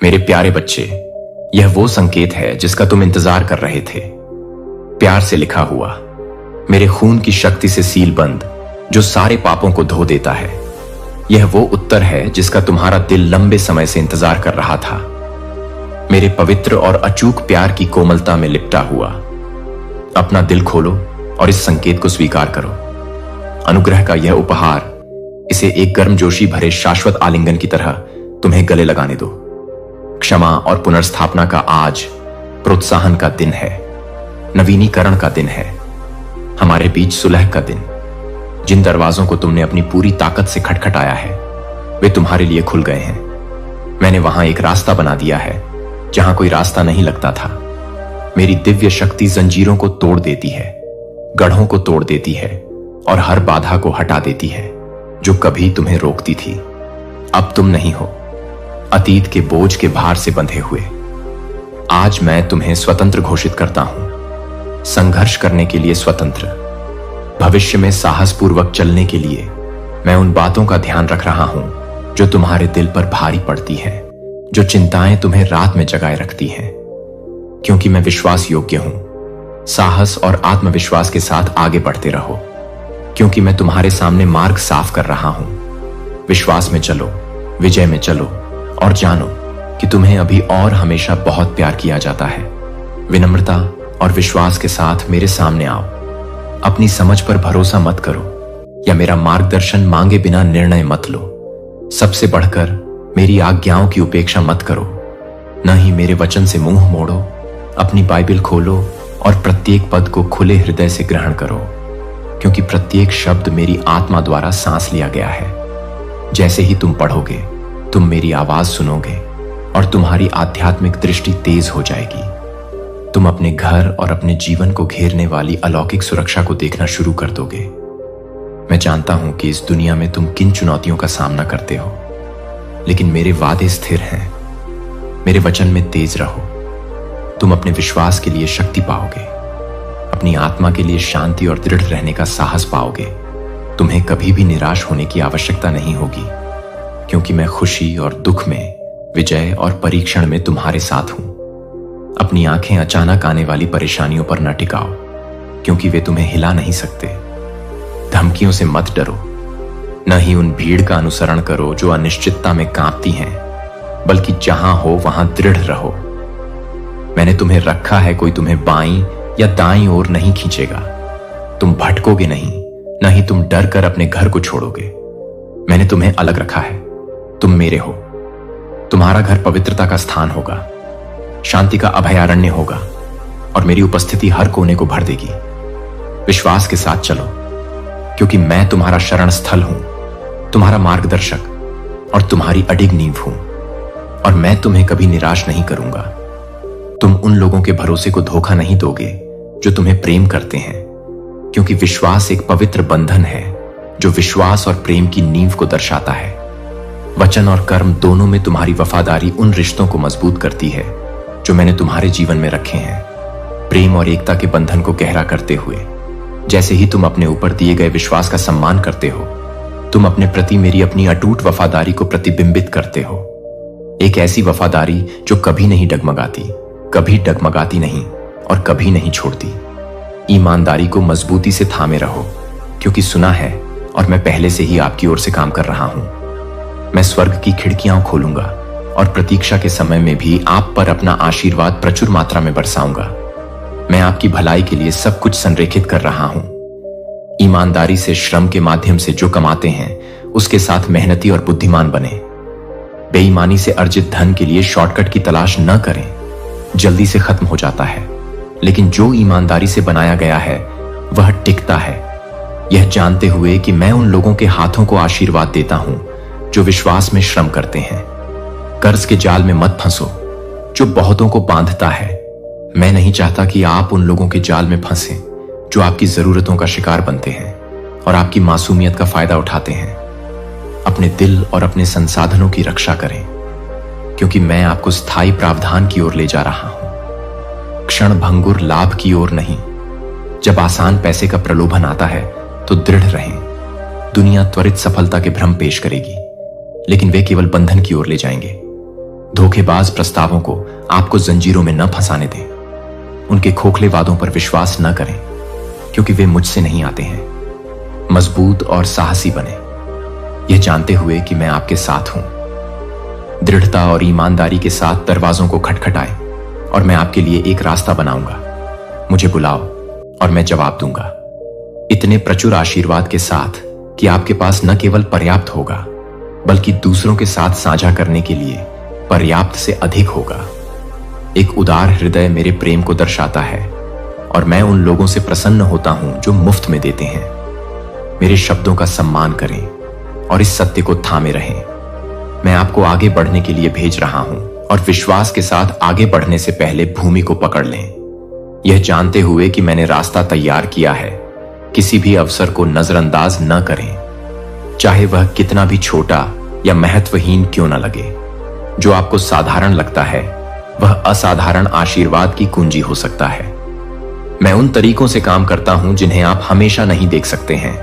मेरे प्यारे बच्चे, यह वो संकेत है जिसका तुम इंतजार कर रहे थे। प्यार से लिखा हुआ, मेरे खून की शक्ति से सीलबंद, जो सारे पापों को धो देता है। यह वो उत्तर है जिसका तुम्हारा दिल लंबे समय से इंतजार कर रहा था। मेरे पवित्र और अचूक प्यार की कोमलता में लिपटा हुआ, अपना दिल खोलो और इस संकेत को स्वीकार करो। अनुग्रह का यह उपहार, इसे एक गर्मजोशी भरे शाश्वत आलिंगन की तरह तुम्हें गले लगाने दो। क्षमा और पुनर्स्थापना का आज प्रोत्साहन का दिन है, नवीनीकरण का दिन है, हमारे बीच सुलह का दिन। जिन दरवाजों को तुमने अपनी पूरी ताकत से खटखटाया है, वे तुम्हारे लिए खुल गए हैं। मैंने वहां एक रास्ता बना दिया है जहां कोई रास्ता नहीं लगता था। मेरी दिव्य शक्ति जंजीरों को तोड़ देती है, गढ़ों को तोड़ देती है और हर बाधा को हटा देती है जो कभी तुम्हें रोकती थी। अब तुम नहीं हो अतीत के बोझ के भार से बंधे हुए। आज मैं तुम्हें स्वतंत्र घोषित करता हूं, संघर्ष करने के लिए स्वतंत्र, भविष्य में साहसपूर्वक चलने के लिए। मैं उन बातों का ध्यान रख रहा हूं जो तुम्हारे दिल पर भारी पड़ती हैं, जो चिंताएं तुम्हें रात में जगाए रखती हैं। क्योंकि मैं विश्वास योग्य हूं, साहस और आत्मविश्वास के साथ आगे बढ़ते रहो। क्योंकि मैं तुम्हारे सामने मार्ग साफ कर रहा हूं। विश्वास में चलो, विजय में चलो और जानो कि तुम्हें अभी और हमेशा बहुत प्यार किया जाता है। विनम्रता और विश्वास के साथ मेरे सामने आओ। अपनी समझ पर भरोसा मत करो या मेरा मार्गदर्शन मांगे बिना निर्णय मत लो। सबसे बढ़कर मेरी आज्ञाओं की उपेक्षा मत करो, न ही मेरे वचन से मुंह मोड़ो। अपनी बाइबल खोलो और प्रत्येक पद को खुले हृदय से ग्रहण करो, क्योंकि प्रत्येक शब्द मेरी आत्मा द्वारा सांस लिया गया है। जैसे ही तुम पढ़ोगे, तुम मेरी आवाज सुनोगे और तुम्हारी आध्यात्मिक दृष्टि तेज हो जाएगी। तुम अपने घर और अपने जीवन को घेरने वाली अलौकिक सुरक्षा को देखना शुरू कर दोगे। मैं जानता हूं कि इस दुनिया में तुम किन चुनौतियों का सामना करते हो, लेकिन मेरे वादे स्थिर हैं। मेरे वचन में तेज रहो। तुम अपने विश्वास के लिए शक्ति पाओगे, अपनी आत्मा के लिए शांति और दृढ़ रहने का साहस पाओगे। तुम्हें कभी भी निराश होने की आवश्यकता नहीं होगी, क्योंकि मैं खुशी और दुख में, विजय और परीक्षण में तुम्हारे साथ हूं। अपनी आंखें अचानक आने वाली परेशानियों पर न टिकाओ, क्योंकि वे तुम्हें हिला नहीं सकते। धमकियों से मत डरो, न ही उन भीड़ का अनुसरण करो जो अनिश्चितता में कांपती हैं, बल्कि जहां हो वहां दृढ़ रहो। मैंने तुम्हें रखा है, कोई तुम्हें बाईं या दाईं ओर नहीं खींचेगा। तुम भटकोगे नहीं, न ही तुम डर कर अपने घर को छोड़ोगे। मैंने तुम्हें अलग रखा है, तुम मेरे हो। तुम्हारा घर पवित्रता का स्थान होगा, शांति का अभयारण्य होगा और मेरी उपस्थिति हर कोने को भर देगी। विश्वास के साथ चलो, क्योंकि मैं तुम्हारा शरण स्थल हूं, तुम्हारा मार्गदर्शक और तुम्हारी अडिग नींव हूं। और मैं तुम्हें कभी निराश नहीं करूंगा। तुम उन लोगों के भरोसे को धोखा नहीं दोगे जो तुम्हें प्रेम करते हैं, क्योंकि विश्वास एक पवित्र बंधन है जो विश्वास और प्रेम की नींव को दर्शाता है। वचन और कर्म दोनों में तुम्हारी वफादारी उन रिश्तों को मजबूत करती है जो मैंने तुम्हारे जीवन में रखे हैं, प्रेम और एकता के बंधन को गहरा करते हुए। जैसे ही तुम अपने ऊपर दिए गए विश्वास का सम्मान करते हो, तुम अपने प्रति मेरी अपनी अटूट वफादारी को प्रतिबिंबित करते हो। एक ऐसी वफादारी जो कभी नहीं डगमगाती नहीं और कभी नहीं छोड़ती। ईमानदारी को मजबूती से थामे रहो, क्योंकि सुना है और मैं पहले से ही आपकी ओर से काम कर रहा हूं। मैं स्वर्ग की खिड़कियां खोलूंगा और प्रतीक्षा के समय में भी आप पर अपना आशीर्वाद प्रचुर मात्रा में बरसाऊंगा। मैं आपकी भलाई के लिए सब कुछ संरेखित कर रहा हूं। ईमानदारी से श्रम के माध्यम से जो कमाते हैं, उसके साथ मेहनती और बुद्धिमान बने। बेईमानी से अर्जित धन के लिए शॉर्टकट की तलाश न करें, जल्दी से खत्म हो जाता है। लेकिन जो ईमानदारी से बनाया गया है, वह टिकता है। यह जानते हुए कि मैं उन लोगों के हाथों को आशीर्वाद देता हूं जो विश्वास में श्रम करते हैं। कर्ज के जाल में मत फंसो जो बहुतों को बांधता है। मैं नहीं चाहता कि आप उन लोगों के जाल में फंसें जो आपकी जरूरतों का शिकार बनते हैं और आपकी मासूमियत का फायदा उठाते हैं। अपने दिल और अपने संसाधनों की रक्षा करें, क्योंकि मैं आपको स्थायी प्रावधान की ओर ले जा रहा हूं, क्षण भंगुर लाभ की ओर नहीं। जब आसान पैसे का प्रलोभन आता है तो दृढ़ रहें। दुनिया त्वरित सफलता के भ्रम पेश करेगी, लेकिन वे केवल बंधन की ओर ले जाएंगे। धोखेबाज प्रस्तावों को आपको जंजीरों में न फंसाने दें। उनके खोखले वादों पर विश्वास न करें, क्योंकि वे मुझसे नहीं आते हैं। मजबूत और साहसी बने, यह जानते हुए कि मैं आपके साथ हूं। दृढ़ता और ईमानदारी के साथ दरवाजों को खटखटाएं और मैं आपके लिए एक रास्ता बनाऊंगा। मुझे बुलाओ और मैं जवाब दूंगा, इतने प्रचुर आशीर्वाद के साथ कि आपके पास न केवल पर्याप्त होगा, बल्कि दूसरों के साथ साझा करने के लिए पर्याप्त से अधिक होगा। एक उदार हृदय मेरे प्रेम को दर्शाता है और मैं उन लोगों से प्रसन्न होता हूं जो मुफ्त में देते हैं। मेरे शब्दों का सम्मान करें और इस सत्य को थामे रहें, मैं आपको आगे बढ़ने के लिए भेज रहा हूं, और विश्वास के साथ आगे बढ़ने से पहले भूमि को पकड़ लें, यह जानते हुए कि मैंने रास्ता तैयार किया है। किसी भी अवसर को नजरअंदाज न करें, चाहे वह कितना भी छोटा या महत्वहीन क्यों न लगे। जो आपको साधारण लगता है वह असाधारण आशीर्वाद की कुंजी हो सकता है। मैं उन तरीकों से काम करता हूं जिन्हें आप हमेशा नहीं देख सकते हैं,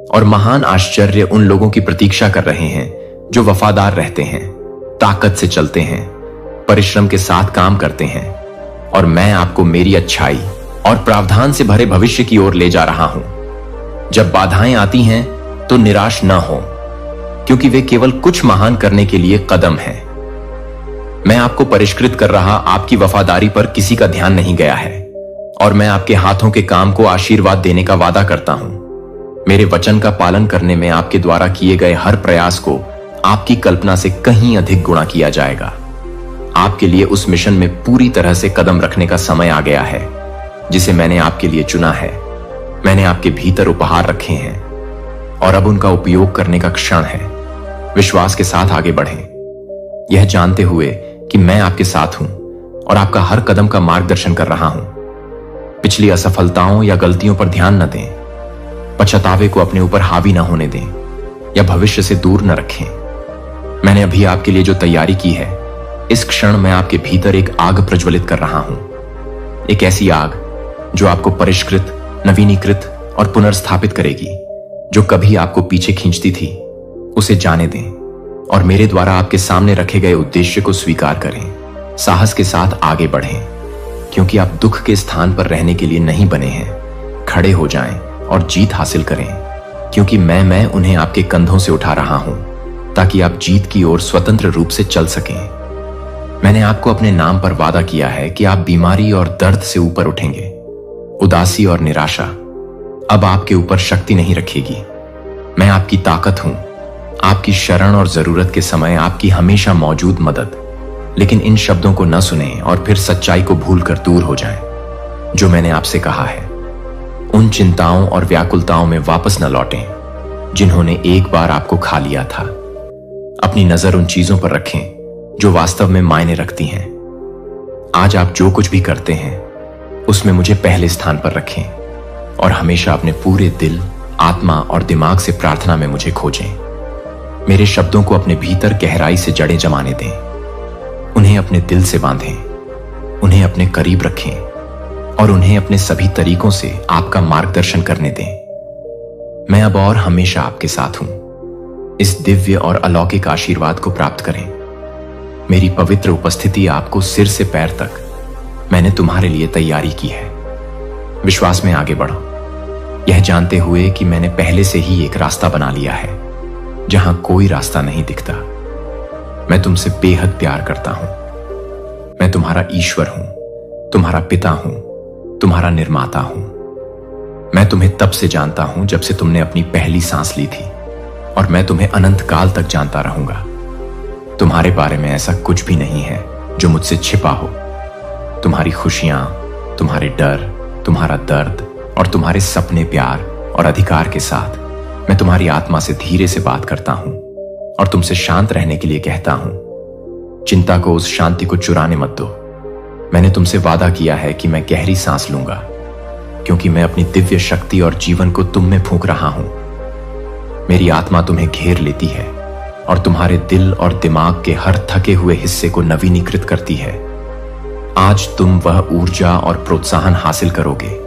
और महान आश्चर्य उन लोगों की प्रतीक्षा कर रहे हैं जो वफादार रहते हैं, ताकत से चलते हैं, परिश्रम के साथ काम करते हैं। और मैं आपको मेरी अच्छाई और प्रावधान से भरे भविष्य की ओर ले जा रहा हूं। जब बाधाएं आती हैं तो निराश न हो, क्योंकि वे केवल कुछ महान करने के लिए कदम हैं। मैं आपको परिष्कृत कर रहा आपकी वफादारी पर किसी का ध्यान नहीं गया है, और मैं आपके हाथों के काम को आशीर्वाद देने का वादा करता हूं। मेरे वचन का पालन करने में आपके द्वारा किए गए हर प्रयास को आपकी कल्पना से कहीं अधिक गुणा किया जाएगा। आपके लिए उस मिशन में पूरी तरह से कदम रखने का समय आ गया है जिसे मैंने आपके लिए चुना है। मैंने आपके भीतर उपहार रखे हैं और अब उनका उपयोग करने का क्षण है। विश्वास के साथ आगे बढ़ें, यह जानते हुए कि मैं आपके साथ हूं और आपका हर कदम का मार्गदर्शन कर रहा हूं। पिछली असफलताओं या गलतियों पर ध्यान न दें, पछतावे को अपने ऊपर हावी न होने दें या भविष्य से दूर न रखें। मैंने अभी आपके लिए जो तैयारी की है, इस क्षण मैं आपके भीतर एक आग प्रज्वलित कर रहा हूं। एक ऐसी आग जो आपको परिष्कृत, नवीनीकृत और पुनर्स्थापित करेगी। जो कभी आपको पीछे खींचती थी उसे जाने दें और मेरे द्वारा आपके सामने रखे गए उद्देश्य को स्वीकार करें। साहस के साथ आगे बढ़ें, क्योंकि आप दुख के स्थान पर रहने के लिए नहीं बने हैं। खड़े हो जाएं और जीत हासिल करें, क्योंकि मैं उन्हें आपके कंधों से उठा रहा हूं, ताकि आप जीत की ओर स्वतंत्र रूप से चल सकें। मैंने आपको अपने नाम पर वादा किया है कि आप बीमारी और दर्द से ऊपर उठेंगे। उदासी और निराशा अब आपके ऊपर शक्ति नहीं रखेगी। मैं आपकी ताकत हूं, आपकी शरण और जरूरत के समय आपकी हमेशा मौजूद मदद। लेकिन इन शब्दों को न सुने और फिर सच्चाई को भूलकर दूर हो जाएं। जो मैंने आपसे कहा है, उन चिंताओं और व्याकुलताओं में वापस न लौटें जिन्होंने एक बार आपको खा लिया था। अपनी नजर उन चीजों पर रखें जो वास्तव में मायने रखती हैं। आज आप जो कुछ भी करते हैं उसमें मुझे पहले स्थान पर रखें और हमेशा अपने पूरे दिल, आत्मा और दिमाग से प्रार्थना में मुझे खोजें। मेरे शब्दों को अपने भीतर गहराई से जड़ें जमाने दें। उन्हें अपने दिल से बांधें, उन्हें अपने करीब रखें और उन्हें अपने सभी तरीकों से आपका मार्गदर्शन करने दें। मैं अब और हमेशा आपके साथ हूं। इस दिव्य और अलौकिक आशीर्वाद को प्राप्त करें। मेरी पवित्र उपस्थिति आपको सिर से पैर तक मैंने तुम्हारे लिए तैयारी की है। विश्वास में आगे बढ़ो, यह जानते हुए कि मैंने पहले से ही एक रास्ता बना लिया है जहां कोई रास्ता नहीं दिखता। मैं तुमसे बेहद प्यार करता हूं। मैं तुम्हारा ईश्वर हूं, तुम्हारा पिता हूं, तुम्हारा निर्माता हूं। मैं तुम्हें तब से जानता हूं जब से तुमने अपनी पहली सांस ली थी, और मैं तुम्हें अनंत काल तक जानता रहूंगा। तुम्हारे बारे में ऐसा कुछ भी नहीं है जो मुझसे छिपा हो। तुम्हारी खुशियां, तुम्हारे डर, तुम्हारा दर्द और तुम्हारे सपने, प्यार और अधिकार के साथ मैं तुम्हारी आत्मा से धीरे से बात करता हूं और तुमसे शांत रहने के लिए कहता हूं। चिंता को, उस शांति को चुराने मत दो। मैंने तुमसे वादा किया है कि मैं गहरी सांस लूंगा, क्योंकि मैं अपनी दिव्य शक्ति और जीवन को तुम में फूंक रहा हूं। मेरी आत्मा तुम्हें घेर लेती है और तुम्हारे दिल और दिमाग के हर थके हुए हिस्से को नवीनीकृत करती है। आज तुम वह ऊर्जा और प्रोत्साहन हासिल करोगे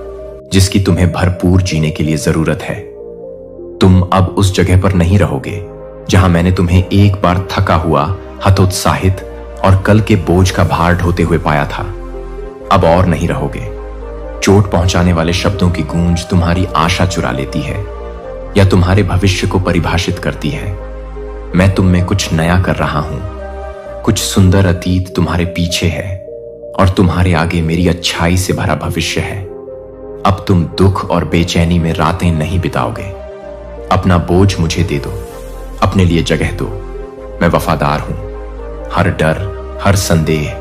जिसकी तुम्हें भरपूर जीने के लिए जरूरत है। तुम अब उस जगह पर नहीं रहोगे जहां मैंने तुम्हें एक बार थका हुआ, हतोत्साहित और कल के बोझ का भार ढोते हुए पाया था। अब और नहीं रहोगे। चोट पहुंचाने वाले शब्दों की गूंज तुम्हारी आशा चुरा लेती है या तुम्हारे भविष्य को परिभाषित करती है। मैं तुम में कुछ नया कर रहा हूं। कुछ सुंदर अतीत तुम्हारे पीछे है और तुम्हारे आगे मेरी अच्छाई से भरा भविष्य है। अब तुम दुख और बेचैनी में रातें नहीं बिताओगे। अपना बोझ मुझे दे दो, अपने लिए जगह दो। मैं वफादार हूं। हर डर, हर संदेह,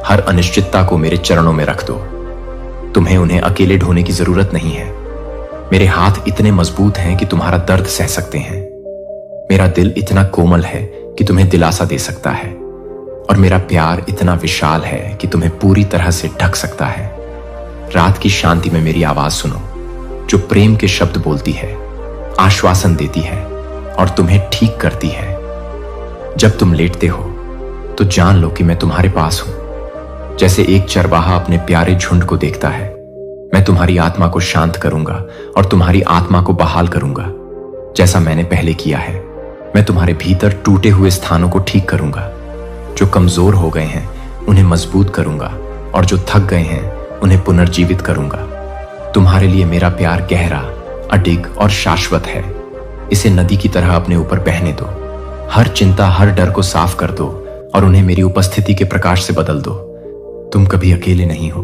हर अनिश्चितता को मेरे चरणों में रख दो। तुम्हें उन्हें अकेले ढोने की जरूरत नहीं है। मेरे हाथ इतने मजबूत हैं कि तुम्हारा दर्द सह सकते हैं। मेरा दिल इतना कोमल है कि तुम्हें दिलासा दे सकता है और मेरा प्यार इतना विशाल है कि तुम्हें पूरी तरह से ढक सकता है। रात की शांति में मेरी आवाज सुनो, जो प्रेम के शब्द बोलती है, आश्वासन देती है और तुम्हें ठीक करती है। जब तुम लेटते हो तो जान लो कि मैं तुम्हारे पास हूं। जैसे एक चरवाहा अपने प्यारे झुंड को देखता है, मैं तुम्हारी आत्मा को शांत करूंगा और तुम्हारी आत्मा को बहाल करूंगा, जैसा मैंने पहले किया है। मैं तुम्हारे भीतर टूटे हुए स्थानों को ठीक करूंगा। जो कमजोर हो गए हैं उन्हें मजबूत करूंगा और जो थक गए हैं उन्हें पुनर्जीवित करूंगा। तुम्हारे लिए मेरा प्यार गहरा, अडिग और शाश्वत है। इसे नदी की तरह अपने ऊपर बहने दो। हर चिंता, हर डर को साफ कर दो और उन्हें मेरी उपस्थिति के प्रकाश से बदल दो। तुम कभी अकेले नहीं हो।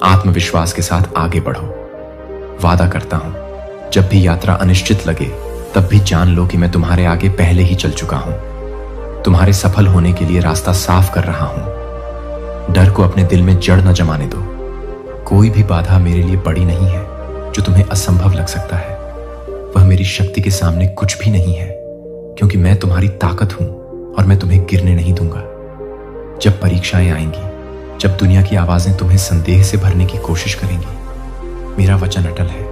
आत्मविश्वास के साथ आगे बढ़ो। वादा करता हूं, जब भी यात्रा अनिश्चित लगे तब भी जान लो कि मैं तुम्हारे आगे पहले ही चल चुका हूं। तुम्हारे सफल होने के लिए रास्ता साफ कर रहा हूं। डर को अपने दिल में जड़ न जमाने दो। कोई भी बाधा मेरे लिए बड़ी नहीं है जो तुम्हें असंभव लग सकता है। वह मेरी शक्ति के सामने कुछ भी नहीं है, क्योंकि मैं तुम्हारी ताकत हूं और मैं तुम्हें गिरने नहीं दूंगा। जब परीक्षाएं आएंगी, जब दुनिया की आवाजें तुम्हें संदेह से भरने की कोशिश करेंगी, मेरा वचन अटल है।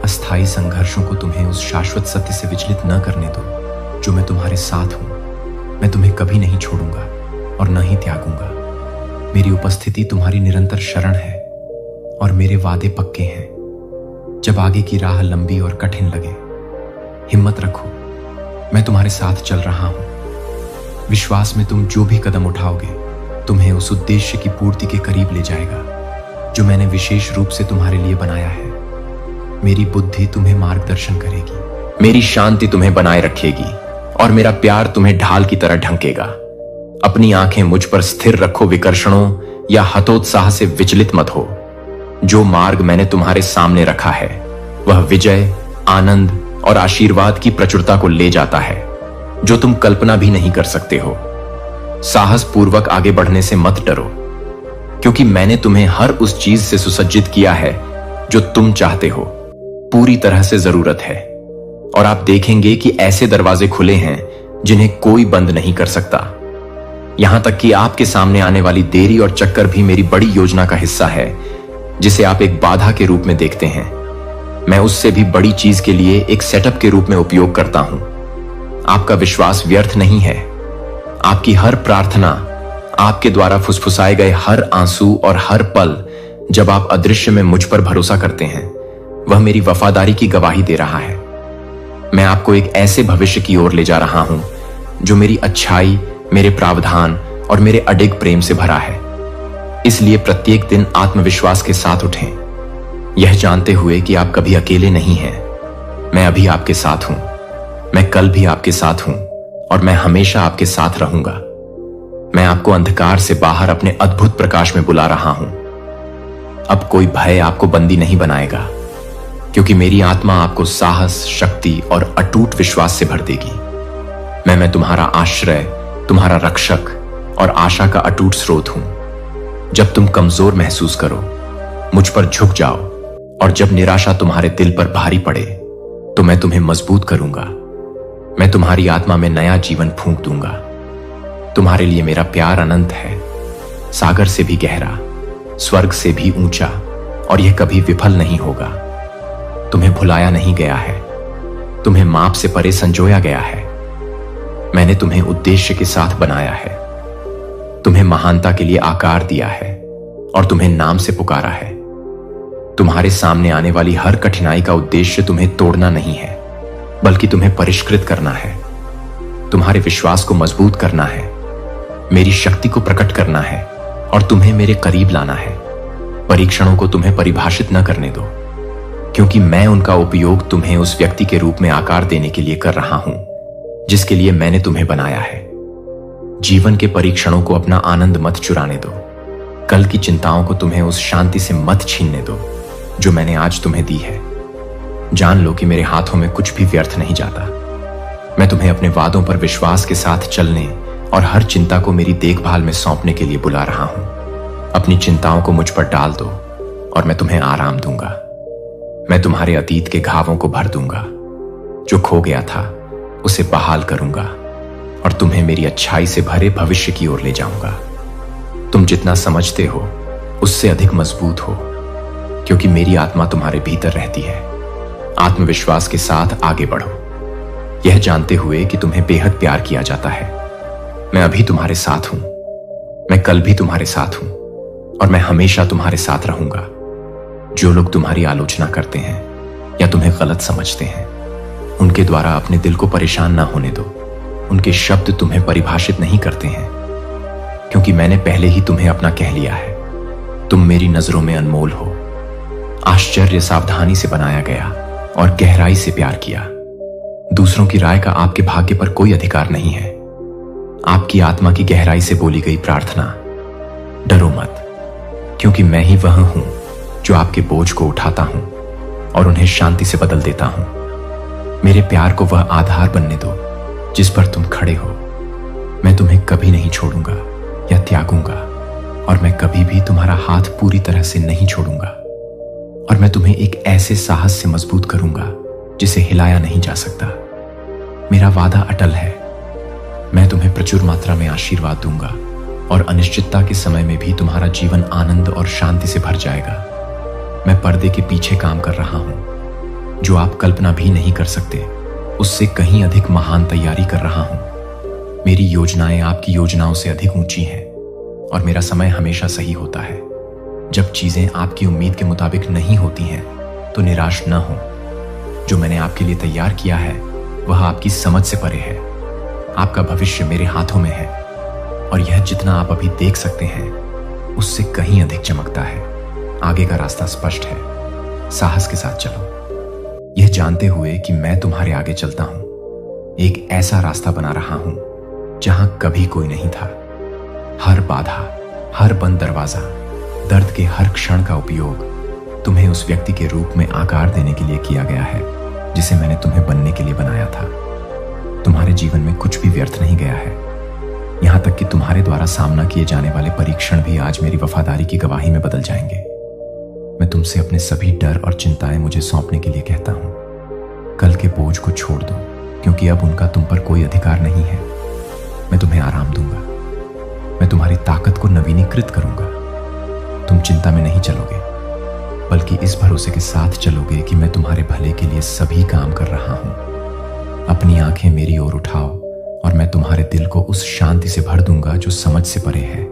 अस्थायी संघर्षों को तुम्हें उस शाश्वत सत्य से विचलित न करने दो जो मैं तुम्हारे साथ हूं। मैं तुम्हें कभी नहीं छोड़ूंगा और न ही त्यागूंगा। मेरी उपस्थिति तुम्हारी निरंतर शरण है और मेरे वादे पक्के हैं। जब आगे की राह लंबी और कठिन लगे, हिम्मत रखो, मैं तुम्हारे साथ चल रहा हूं। विश्वास में तुम जो भी कदम उठाओगे तुम्हें उस उद्देश्य की पूर्ति के करीब ले जाएगा जो मैंने विशेष रूप से तुम्हारे लिए बनाया है। मेरी बुद्धि तुम्हें मार्गदर्शन करेगी, मेरी शांति तुम्हें बनाए रखेगी और मेरा प्यार तुम्हें ढाल की तरह ढंकेगा। अपनी आंखें मुझ पर स्थिर रखो, विकर्षणों या हतोत्साह से विचलित मत हो। जो मार्ग मैंने तुम्हारे सामने रखा है वह विजय, आनंद और आशीर्वाद की प्रचुरता को ले जाता है जो तुम कल्पना भी नहीं कर सकते हो। साहस पूर्वक आगे बढ़ने से मत डरो, क्योंकि मैंने तुम्हें हर उस चीज से सुसज्जित किया है जो तुम चाहते हो। पूरी तरह से जरूरत है और आप देखेंगे कि ऐसे दरवाजे खुले हैं जिन्हें कोई बंद नहीं कर सकता। यहां तक कि आपके सामने आने वाली देरी और चक्कर भी मेरी बड़ी योजना का हिस्सा है, जिसे आप एक बाधा के रूप में देखते हैं। मैं उससे भी बड़ी चीज के लिए एक सेटअप के रूप में उपयोग करता हूं। आपका विश्वास व्यर्थ नहीं है। आपकी हर प्रार्थना, आपके द्वारा फुसफुसाए गए हर आंसू और हर पल जब आप अदृश्य में मुझ पर भरोसा करते हैं, वह मेरी वफादारी की गवाही दे रहा है। मैं आपको एक ऐसे भविष्य की ओर ले जा रहा हूं जो मेरी अच्छाई, मेरे प्रावधान और मेरे अडिग प्रेम से भरा है। इसलिए प्रत्येक दिन आत्मविश्वास के साथ उठें, यह जानते हुए कि आप कभी अकेले नहीं हैं। मैं अभी आपके साथ हूं, मैं कल भी आपके साथ हूं और मैं हमेशा आपके साथ रहूंगा। मैं आपको अंधकार से बाहर अपने अद्भुत प्रकाश में बुला रहा हूं। अब कोई भय आपको बंदी नहीं बनाएगा, क्योंकि मेरी आत्मा आपको साहस, शक्ति और अटूट विश्वास से भर देगी। मैं तुम्हारा आश्रय, तुम्हारा रक्षक और आशा का अटूट स्रोत हूं। जब तुम कमजोर महसूस करो, मुझ पर झुक जाओ और जब निराशा तुम्हारे दिल पर भारी पड़े तो मैं तुम्हें मजबूत करूंगा। मैं तुम्हारी आत्मा में नया जीवन फूंक दूंगा। तुम्हारे लिए मेरा प्यार अनंत है, सागर से भी गहरा, स्वर्ग से भी ऊंचा, और यह कभी विफल नहीं होगा। तुम्हें भुलाया नहीं गया है, तुम्हें माप से परे संजोया गया है। मैंने तुम्हें उद्देश्य के साथ बनाया है, तुम्हें महानता के लिए आकार दिया है और तुम्हें नाम से पुकारा है। तुम्हारे सामने आने वाली हर कठिनाई का उद्देश्य तुम्हें तोड़ना नहीं है, बल्कि तुम्हें परिष्कृत करना है, तुम्हारे विश्वास को मजबूत करना है। मेरी शक्ति को प्रकट करना है और तुम्हें मेरे करीब लाना है। परीक्षणों को तुम्हें परिभाषित न करने दो, क्योंकि मैं उनका उपयोग तुम्हें उस व्यक्ति के रूप में आकार देने के लिए कर रहा हूं जिसके लिए मैंने तुम्हें बनाया है। जीवन के परीक्षणों को अपना आनंद मत चुराने दो। कल की चिंताओं को तुम्हें उस शांति से मत छीनने दो जो मैंने आज तुम्हें दी है। जान लो कि मेरे हाथों में कुछ भी व्यर्थ नहीं जाता। मैं तुम्हें अपने वादों पर विश्वास के साथ चलने और हर चिंता को मेरी देखभाल में सौंपने के लिए बुला रहा हूं। अपनी चिंताओं को मुझ पर डाल दो और मैं तुम्हें आराम दूंगा। मैं तुम्हारे अतीत के घावों को भर दूंगा। जो खो गया था उसे बहाल करूंगा और तुम्हें मेरी अच्छाई से भरे भविष्य की ओर ले जाऊंगा। तुम जितना समझते हो उससे अधिक मजबूत हो, क्योंकि मेरी आत्मा तुम्हारे भीतर रहती है। आत्मविश्वास के साथ आगे बढ़ो, यह जानते हुए कि तुम्हें बेहद प्यार किया जाता है। मैं अभी तुम्हारे साथ हूं, मैं कल भी तुम्हारे साथ हूं और मैं हमेशा तुम्हारे साथ रहूंगा। जो लोग तुम्हारी आलोचना करते हैं या तुम्हें गलत समझते हैं, उनके द्वारा अपने दिल को परेशान ना होने दो। उनके शब्द तुम्हें परिभाषित नहीं करते हैं, क्योंकि मैंने पहले ही तुम्हें अपना कह लिया है। तुम मेरी नजरों में अनमोल हो। आश्चर्य सावधानी से बनाया गया और गहराई से प्यार किया। दूसरों की राय का आपके भाग्य पर कोई अधिकार नहीं है। आपकी आत्मा की गहराई से बोली गई प्रार्थना, डरो मत, क्योंकि मैं ही वह हूं जो आपके बोझ को उठाता हूं और उन्हें शांति से बदल देता हूं। मेरे प्यार को वह आधार बनने दो जिस पर तुम खड़े हो। मैं तुम्हें कभी नहीं छोड़ूंगा या त्यागूंगा, और मैं कभी भी तुम्हारा हाथ पूरी तरह से नहीं छोड़ूंगा। और मैं तुम्हें एक ऐसे साहस से मजबूत करूंगा जिसे हिलाया नहीं जा सकता। मेरा वादा अटल है। मैं तुम्हें प्रचुर मात्रा में आशीर्वाद दूंगा और अनिश्चितता के समय में भी तुम्हारा जीवन आनंद और शांति से भर जाएगा। मैं पर्दे के पीछे काम कर रहा हूं, जो आप कल्पना भी नहीं कर सकते उससे कहीं अधिक महान तैयारी कर रहा हूं। मेरी योजनाएं आपकी योजनाओं से अधिक ऊंची हैं और मेरा समय हमेशा सही होता है। जब चीजें आपकी उम्मीद के मुताबिक नहीं होती हैं तो निराश न हो। जो मैंने आपके लिए तैयार किया है वह आपकी समझ से परे है। आपका भविष्य मेरे हाथों में है और यह जितना आप अभी देख सकते हैं उससे कहीं अधिक चमकता है। आगे का रास्ता स्पष्ट है। साहस के साथ चलो, यह जानते हुए कि मैं तुम्हारे आगे चलता हूं। एक ऐसा रास्ता बना रहा हूं जहां कभी कोई नहीं था। हर बाधा, हर बंद दरवाजा, दर्द के हर क्षण का उपयोग तुम्हें उस व्यक्ति के रूप में आकार देने के लिए किया गया है जिसे मैंने तुम्हें बनने के लिए बनाया था। तुम्हारे जीवन में कुछ भी व्यर्थ नहीं गया है। यहां तक कि तुम्हारे द्वारा सामना किए जाने वाले परीक्षण भी आज मेरी वफादारी की गवाही में बदल जाएंगे। मैं तुमसे अपने सभी डर और चिंताएं मुझे सौंपने के लिए कहता हूं। कल के बोझ को छोड़ दो, क्योंकि अब उनका तुम पर कोई अधिकार नहीं है। मैं तुम्हें आराम दूंगा। मैं तुम्हारी ताकत को नवीनीकृत करूंगा। तुम चिंता में नहीं चलोगे, बल्कि इस भरोसे के साथ चलोगे कि मैं तुम्हारे भले के लिए सभी काम कर रहा हूं। अपनी आंखें मेरी ओर उठाओ और मैं तुम्हारे दिल को उस शांति से भर दूंगा जो समझ से परे है।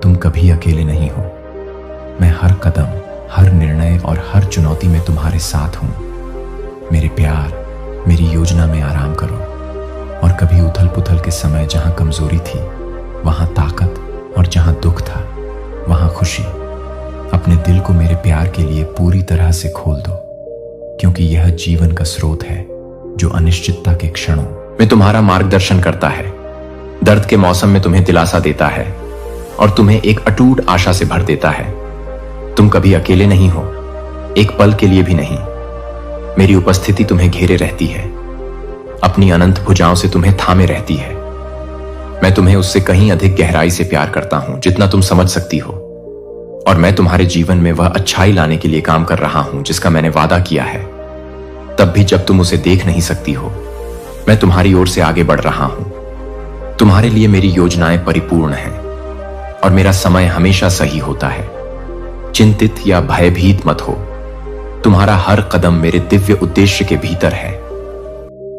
तुम कभी अकेले नहीं हो। मैं हर कदम, हर निर्णय और हर चुनौती में तुम्हारे साथ हूं। मेरे प्यार, मेरी योजना में आराम करो और कभी उथल पुथल के समय जहां कमजोरी थी वहां ताकत और जहां दुख था वहां खुशी। अपने दिल को मेरे प्यार के लिए पूरी तरह से खोल दो, क्योंकि यह जीवन का स्रोत है जो अनिश्चितता के क्षणों में तुम्हारा मार्गदर्शन करता है। दर्द के मौसम में तुम्हें दिलासा देता है और तुम्हें एक अटूट आशा से भर देता है। तुम कभी अकेले नहीं हो, एक पल के लिए भी नहीं। मेरी उपस्थिति तुम्हें घेरे रहती है, अपनी अनंत भुजाओं से तुम्हें थामे रहती है। मैं तुम्हें उससे कहीं अधिक गहराई से प्यार करता हूं जितना तुम समझ सकती हो, और मैं तुम्हारे जीवन में वह अच्छाई लाने के लिए काम कर रहा हूं जिसका मैंने वादा किया है। तब भी जब तुम उसे देख नहीं सकती हो, मैं तुम्हारी ओर से आगे बढ़ रहा हूं। तुम्हारे लिए मेरी योजनाएं परिपूर्ण हैं और मेरा समय हमेशा सही होता है। चिंतित या भयभीत मत हो। तुम्हारा हर कदम मेरे दिव्य उद्देश्य के भीतर है।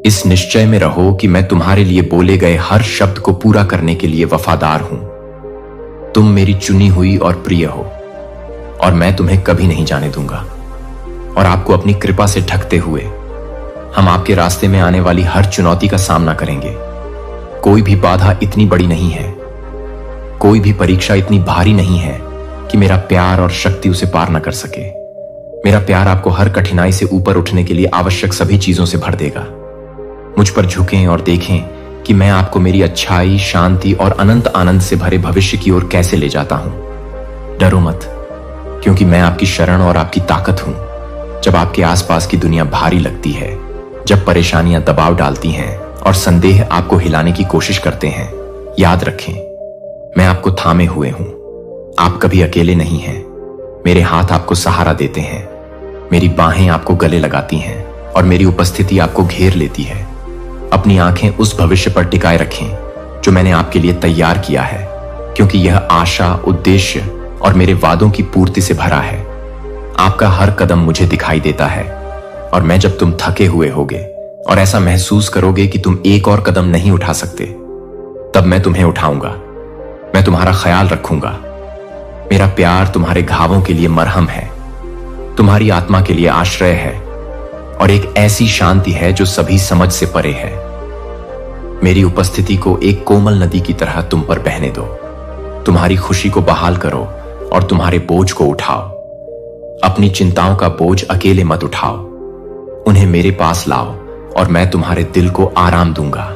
इस निश्चय में रहो कि मैं तुम्हारे लिए बोले गए हर शब्द को पूरा करने के लिए वफादार हूं। तुम मेरी चुनी हुई और प्रिय हो और मैं तुम्हें कभी नहीं जाने दूंगा। और आपको अपनी कृपा से ढकते हुए हम आपके रास्ते में आने वाली हर चुनौती का सामना करेंगे। कोई भी बाधा इतनी बड़ी नहीं है कोई भी परीक्षा इतनी भारी नहीं है कि मेरा प्यार और शक्ति उसे पार न कर सके। मेरा प्यार आपको हर कठिनाई से ऊपर उठने के लिए आवश्यक सभी चीजों से भर देगा। मुझ पर झुकें और देखें कि मैं आपको मेरी अच्छाई, शांति और अनंत आनंद से भरे भविष्य की ओर कैसे ले जाता हूं। डरो मत, क्योंकि मैं आपकी शरण और आपकी ताकत हूं। जब आपके आसपास की दुनिया भारी लगती है, जब परेशानियां दबाव डालती हैं और संदेह आपको हिलाने की कोशिश करते हैं, याद रखें, मैं आपको थामे हुए हूं। आप कभी अकेले नहीं हैं। मेरे हाथ आपको सहारा देते हैं, मेरी बाहें आपको गले लगाती हैं और मेरी उपस्थिति आपको घेर लेती है। अपनी आंखें उस भविष्य पर टिकाए रखें जो मैंने आपके लिए तैयार किया है, क्योंकि यह आशा, उद्देश्य और मेरे वादों की पूर्ति से भरा है। आपका हर कदम मुझे दिखाई देता है, और मैं जब तुम थके हुए होगे और ऐसा महसूस करोगे कि तुम एक और कदम नहीं उठा सकते, तब मैं तुम्हें उठाऊंगा। मैं तुम्हारा ख्याल रखूंगा। मेरा प्यार तुम्हारे घावों के लिए मरहम है, तुम्हारी आत्मा के लिए आश्रय है और एक ऐसी शांति है जो सभी समझ से परे है। मेरी उपस्थिति को एक कोमल नदी की तरह तुम पर बहने दो। तुम्हारी खुशी को बहाल करो और तुम्हारे बोझ को उठाओ। अपनी चिंताओं का बोझ अकेले मत उठाओ, उन्हें मेरे पास लाओ और मैं तुम्हारे दिल को आराम दूंगा।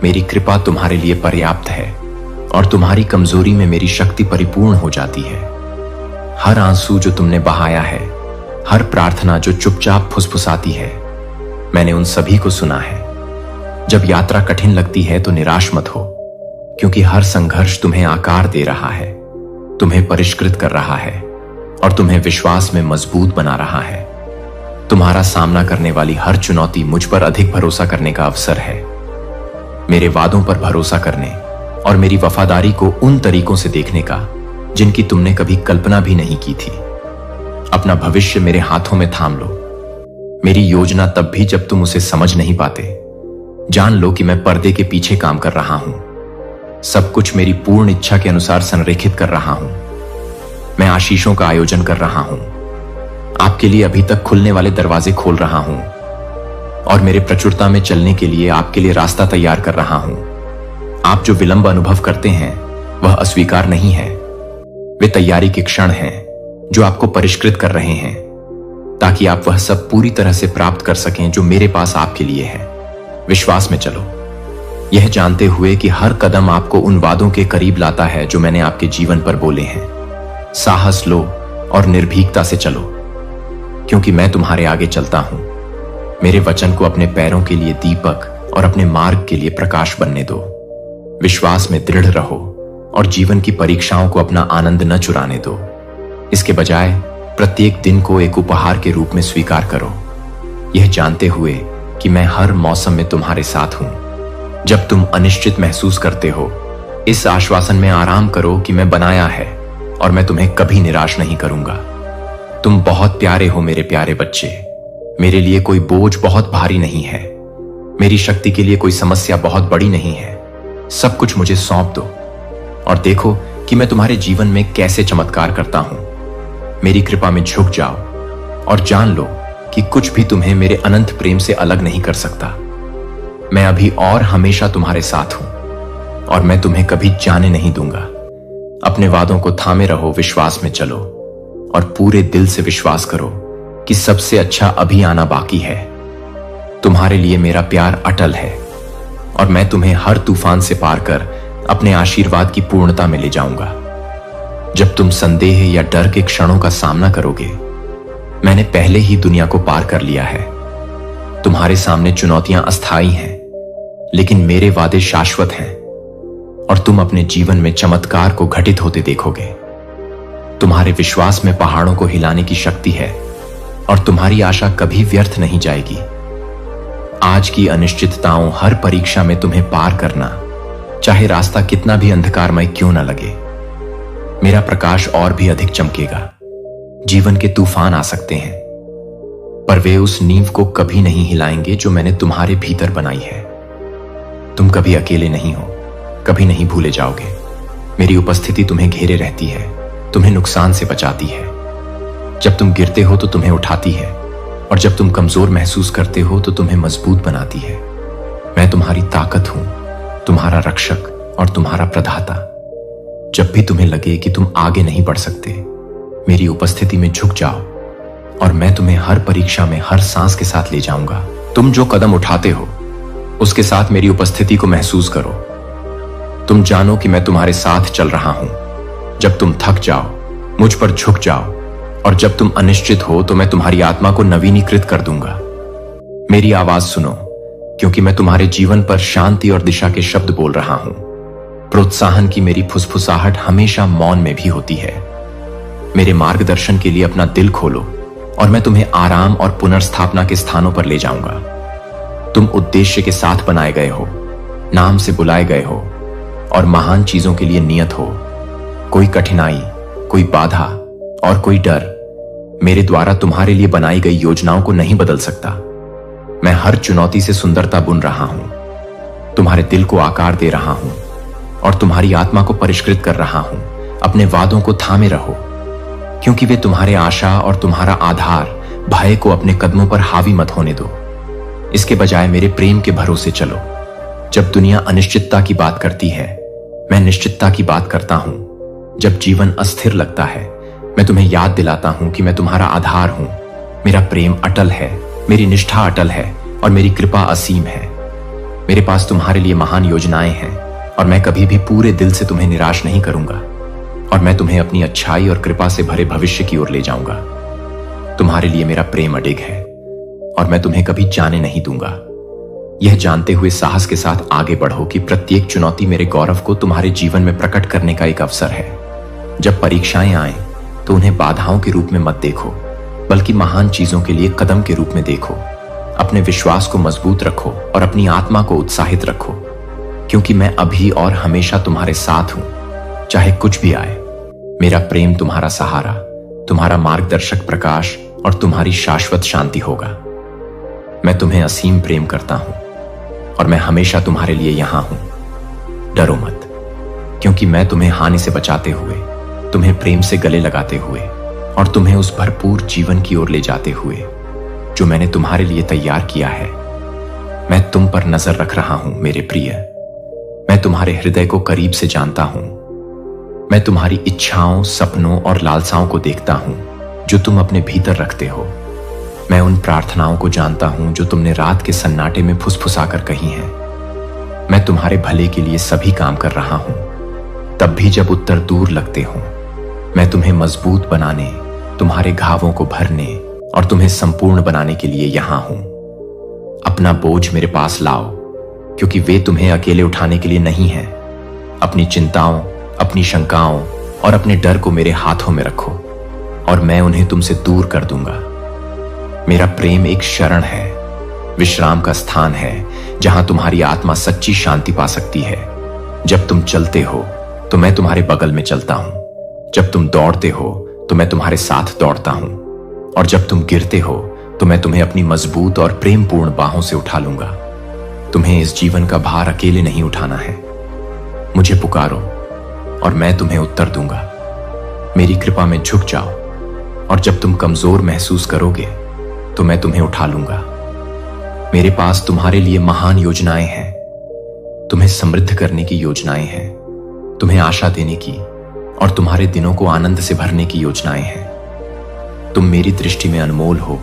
मेरी कृपा तुम्हारे लिए पर्याप्त है और तुम्हारी कमजोरी में मेरी शक्ति परिपूर्ण हो जाती है। हर आंसू जो तुमने बहाया है, हर प्रार्थना जो चुपचाप फुसफुसाती है, मैंने उन सभी को सुना है। जब यात्रा कठिन लगती है तो निराश मत हो, क्योंकि हर संघर्ष तुम्हें आकार दे रहा है, तुम्हें परिष्कृत कर रहा है और तुम्हें विश्वास में मजबूत बना रहा है। तुम्हारा सामना करने वाली हर चुनौती मुझ पर अधिक भरोसा करने का अवसर है। मेरे वादों पर भरोसा करने और मेरी वफादारी को उन तरीकों से देखने का जिनकी तुमने कभी कल्पना भी नहीं की थी। अपना भविष्य मेरे हाथों में थाम लो। मेरी योजना तब भी जब तुम उसे समझ नहीं पाते। जान लो कि मैं पर्दे के पीछे काम कर रहा हूं, सब कुछ मेरी पूर्ण इच्छा के अनुसार संरेखित कर रहा हूं। मैं आशीषों का आयोजन कर रहा हूं, आपके लिए अभी तक खुलने वाले दरवाजे खोल रहा हूं और मेरे प्रचुरता में चलने के लिए आपके लिए रास्ता तैयार कर रहा हूं। आप जो विलंब अनुभव करते हैं वह अस्वीकार नहीं है, वे तैयारी के क्षण हैं जो आपको परिष्कृत कर रहे हैं, ताकि आप वह सब पूरी तरह से प्राप्त कर सकें जो मेरे पास आपके लिए है। विश्वास में चलो, यह जानते हुए कि हर कदम आपको उन वादों के करीब लाता है जो मैंने आपके जीवन पर बोले हैं। साहस लो और निर्भीकता से चलो, क्योंकि मैं तुम्हारे आगे चलता हूं। मेरे वचन को अपने पैरों के लिए दीपक और अपने मार्ग के लिए प्रकाश बनने दो। विश्वास में दृढ़ रहो और जीवन की परीक्षाओं को अपना आनंद न चुराने दो। इसके बजाय प्रत्येक दिन को एक उपहार के रूप में स्वीकार करो, यह जानते हुए कि मैं हर मौसम में तुम्हारे साथ हूं। जब तुम अनिश्चित महसूस करते हो, इस आश्वासन में आराम करो कि मैं बनाया है और मैं तुम्हें कभी निराश नहीं करूंगा। तुम बहुत प्यारे हो मेरे प्यारे बच्चे। मेरे लिए कोई बोझ बहुत भारी नहीं है, मेरी शक्ति के लिए कोई समस्या बहुत बड़ी नहीं है। सब कुछ मुझे सौंप दो और देखो कि मैं तुम्हारे जीवन में कैसे चमत्कार करता हूं। मेरी कृपा में झुक जाओ और जान लो कि कुछ भी तुम्हें मेरे अनंत प्रेम से अलग नहीं कर सकता। मैं अभी और हमेशा तुम्हारे साथ हूं और मैं तुम्हें कभी जाने नहीं दूंगा। अपने वादों को थामे रहो, विश्वास में चलो और पूरे दिल से विश्वास करो कि सबसे अच्छा अभी आना बाकी है। तुम्हारे लिए मेरा प्यार अटल है और मैं तुम्हें हर तूफान से पार कर अपने आशीर्वाद की पूर्णता में ले जाऊंगा। जब तुम संदेह या डर के क्षणों का सामना करोगे, मैंने पहले ही दुनिया को पार कर लिया है। तुम्हारे सामने चुनौतियां अस्थायी हैं, लेकिन मेरे वादे शाश्वत हैं और तुम अपने जीवन में चमत्कार को घटित होते देखोगे। तुम्हारे विश्वास में पहाड़ों को हिलाने की शक्ति है और तुम्हारी आशा कभी व्यर्थ नहीं जाएगी। आज की अनिश्चितताओं, हर परीक्षा में तुम्हें पार करना, चाहे रास्ता कितना भी अंधकारमय क्यों न लगे, मेरा प्रकाश और भी अधिक चमकेगा। जीवन के तूफान आ सकते हैं, पर वे उस नींव को कभी नहीं हिलाएंगे जो मैंने तुम्हारे भीतर बनाई है। तुम कभी अकेले नहीं हो, कभी नहीं भूले जाओगे। मेरी उपस्थिति तुम्हें घेरे रहती है, तुम्हें नुकसान से बचाती है। जब तुम गिरते हो तो तुम्हें उठाती है और जब तुम कमजोर महसूस करते हो तो तुम्हें मजबूत बनाती है। मैं तुम्हारी ताकत हूं, तुम्हारा रक्षक और तुम्हारा प्रदाता। जब भी तुम्हें लगे कि तुम आगे नहीं बढ़ सकते, मेरी उपस्थिति में झुक जाओ और मैं तुम्हें हर परीक्षा में हर सांस के साथ ले जाऊंगा। तुम जो कदम उठाते हो उसके साथ मेरी उपस्थिति को महसूस करो। तुम जानो कि मैं तुम्हारे साथ चल रहा हूं। जब तुम थक जाओ, मुझ पर झुक जाओ, और जब तुम अनिश्चित हो तो मैं तुम्हारी आत्मा को नवीनीकृत कर दूंगा। मेरी आवाज सुनो, क्योंकि मैं तुम्हारे जीवन पर शांति और दिशा के शब्द बोल रहा हूं। प्रोत्साहन की मेरी फुसफुसाहट हमेशा मौन में भी होती है। मेरे मार्गदर्शन के लिए अपना दिल खोलो और मैं तुम्हें आराम और पुनर्स्थापना के स्थानों पर ले जाऊंगा। तुम उद्देश्य के साथ बनाए गए हो, नाम से बुलाए गए हो और महान चीजों के लिए नियत हो। कोई कठिनाई, कोई बाधा और कोई डर मेरे द्वारा तुम्हारे लिए बनाई गई योजनाओं को नहीं बदल सकता। मैं हर चुनौती से सुंदरता बुन रहा हूं, तुम्हारे दिल को आकार दे रहा हूं और तुम्हारी आत्मा को परिष्कृत कर रहा हूं। अपने वादों को थामे रहो, क्योंकि वे तुम्हारे आशा और तुम्हारा आधार। भय को अपने कदमों पर हावी मत होने दो। इसके बजाय मेरे प्रेम के भरोसे चलो। जब दुनिया अनिश्चितता की बात करती है, मैं निश्चितता की बात करता हूं। जब जीवन अस्थिर लगता है, मैं तुम्हें याद दिलाता हूं कि मैं तुम्हारा आधार हूं। मेरा प्रेम अटल है, मेरी निष्ठा अटल है और मेरी कृपा असीम है। मेरे पास तुम्हारे लिए महान योजनाएं हैं और मैं कभी भी पूरे दिल से तुम्हें निराश नहीं करूंगा। और मैं तुम्हें अपनी अच्छाई और कृपा से भरे भविष्य की ओर ले जाऊंगा। तुम्हारे लिए मेरा प्रेम अडिग है और मैं तुम्हें कभी जाने नहीं दूंगा। यह जानते हुए साहस के साथ आगे बढ़ो कि प्रत्येक चुनौती मेरे गौरव को तुम्हारे जीवन में प्रकट करने का एक अवसर है। जब परीक्षाएं आए तो उन्हें बाधाओं के रूप में मत देखो, बल्कि महान चीजों के लिए कदम के रूप में देखो। अपने विश्वास को मजबूत रखो और अपनी आत्मा को उत्साहित रखो, क्योंकि मैं अभी और हमेशा तुम्हारे साथ हूं। चाहे कुछ भी आए, मेरा प्रेम तुम्हारा सहारा, तुम्हारा मार्गदर्शक प्रकाश और तुम्हारी शाश्वत शांति होगा। मैं तुम्हें असीम प्रेम करता हूं और मैं हमेशा तुम्हारे लिए यहां हूं। डरो मत, क्योंकि मैं तुम्हें हानि से बचाते हुए, तुम्हें प्रेम से गले लगाते हुए और तुम्हें उस भरपूर जीवन की ओर ले जाते हुए जो मैंने तुम्हारे लिए तैयार किया है, मैं तुम पर नजर रख रहा हूं मेरे प्रिय। मैं तुम्हारे हृदय को करीब से जानता हूं। मैं तुम्हारी इच्छाओं, सपनों और लालसाओं को देखता हूं जो तुम अपने भीतर रखते हो। मैं उन प्रार्थनाओं को जानता हूं जो तुमने रात के सन्नाटे में फुसफुसाकर कही हैं। मैं तुम्हारे भले के लिए सभी काम कर रहा हूं, तब भी जब उत्तर दूर लगते हो। मैं तुम्हें मजबूत बनाने, तुम्हारे घावों को भरने और तुम्हें संपूर्ण बनाने के लिए यहां हूं। अपना बोझ मेरे पास लाओ, क्योंकि वे तुम्हें अकेले उठाने के लिए नहीं हैं। अपनी चिंताओं, अपनी शंकाओं और अपने डर को मेरे हाथों में रखो और मैं उन्हें तुमसे दूर कर दूंगा। मेरा प्रेम एक शरण है, विश्राम का स्थान है जहां तुम्हारी आत्मा सच्ची शांति पा सकती है। जब तुम चलते हो तो मैं तुम्हारे बगल में चलता हूं। जब तुम दौड़ते हो तो मैं तुम्हारे साथ दौड़ता हूं और जब तुम गिरते हो तो मैं तुम्हें अपनी मजबूत और प्रेमपूर्ण बाहों से उठा लूंगा। तुम्हें इस जीवन का भार अकेले नहीं उठाना है। मुझे पुकारो और मैं तुम्हें उत्तर दूंगा। मेरी कृपा में झुक जाओ और जब तुम कमजोर महसूस करोगे तो मैं तुम्हें उठा लूंगा। मेरे पास तुम्हारे लिए महान योजनाएं हैं। तुम्हें समृद्ध करने की योजनाएं हैं, तुम्हें आशा देने की और तुम्हारे दिनों को आनंद से भरने की योजनाएं हैं। तुम मेरी दृष्टि में अनमोल हो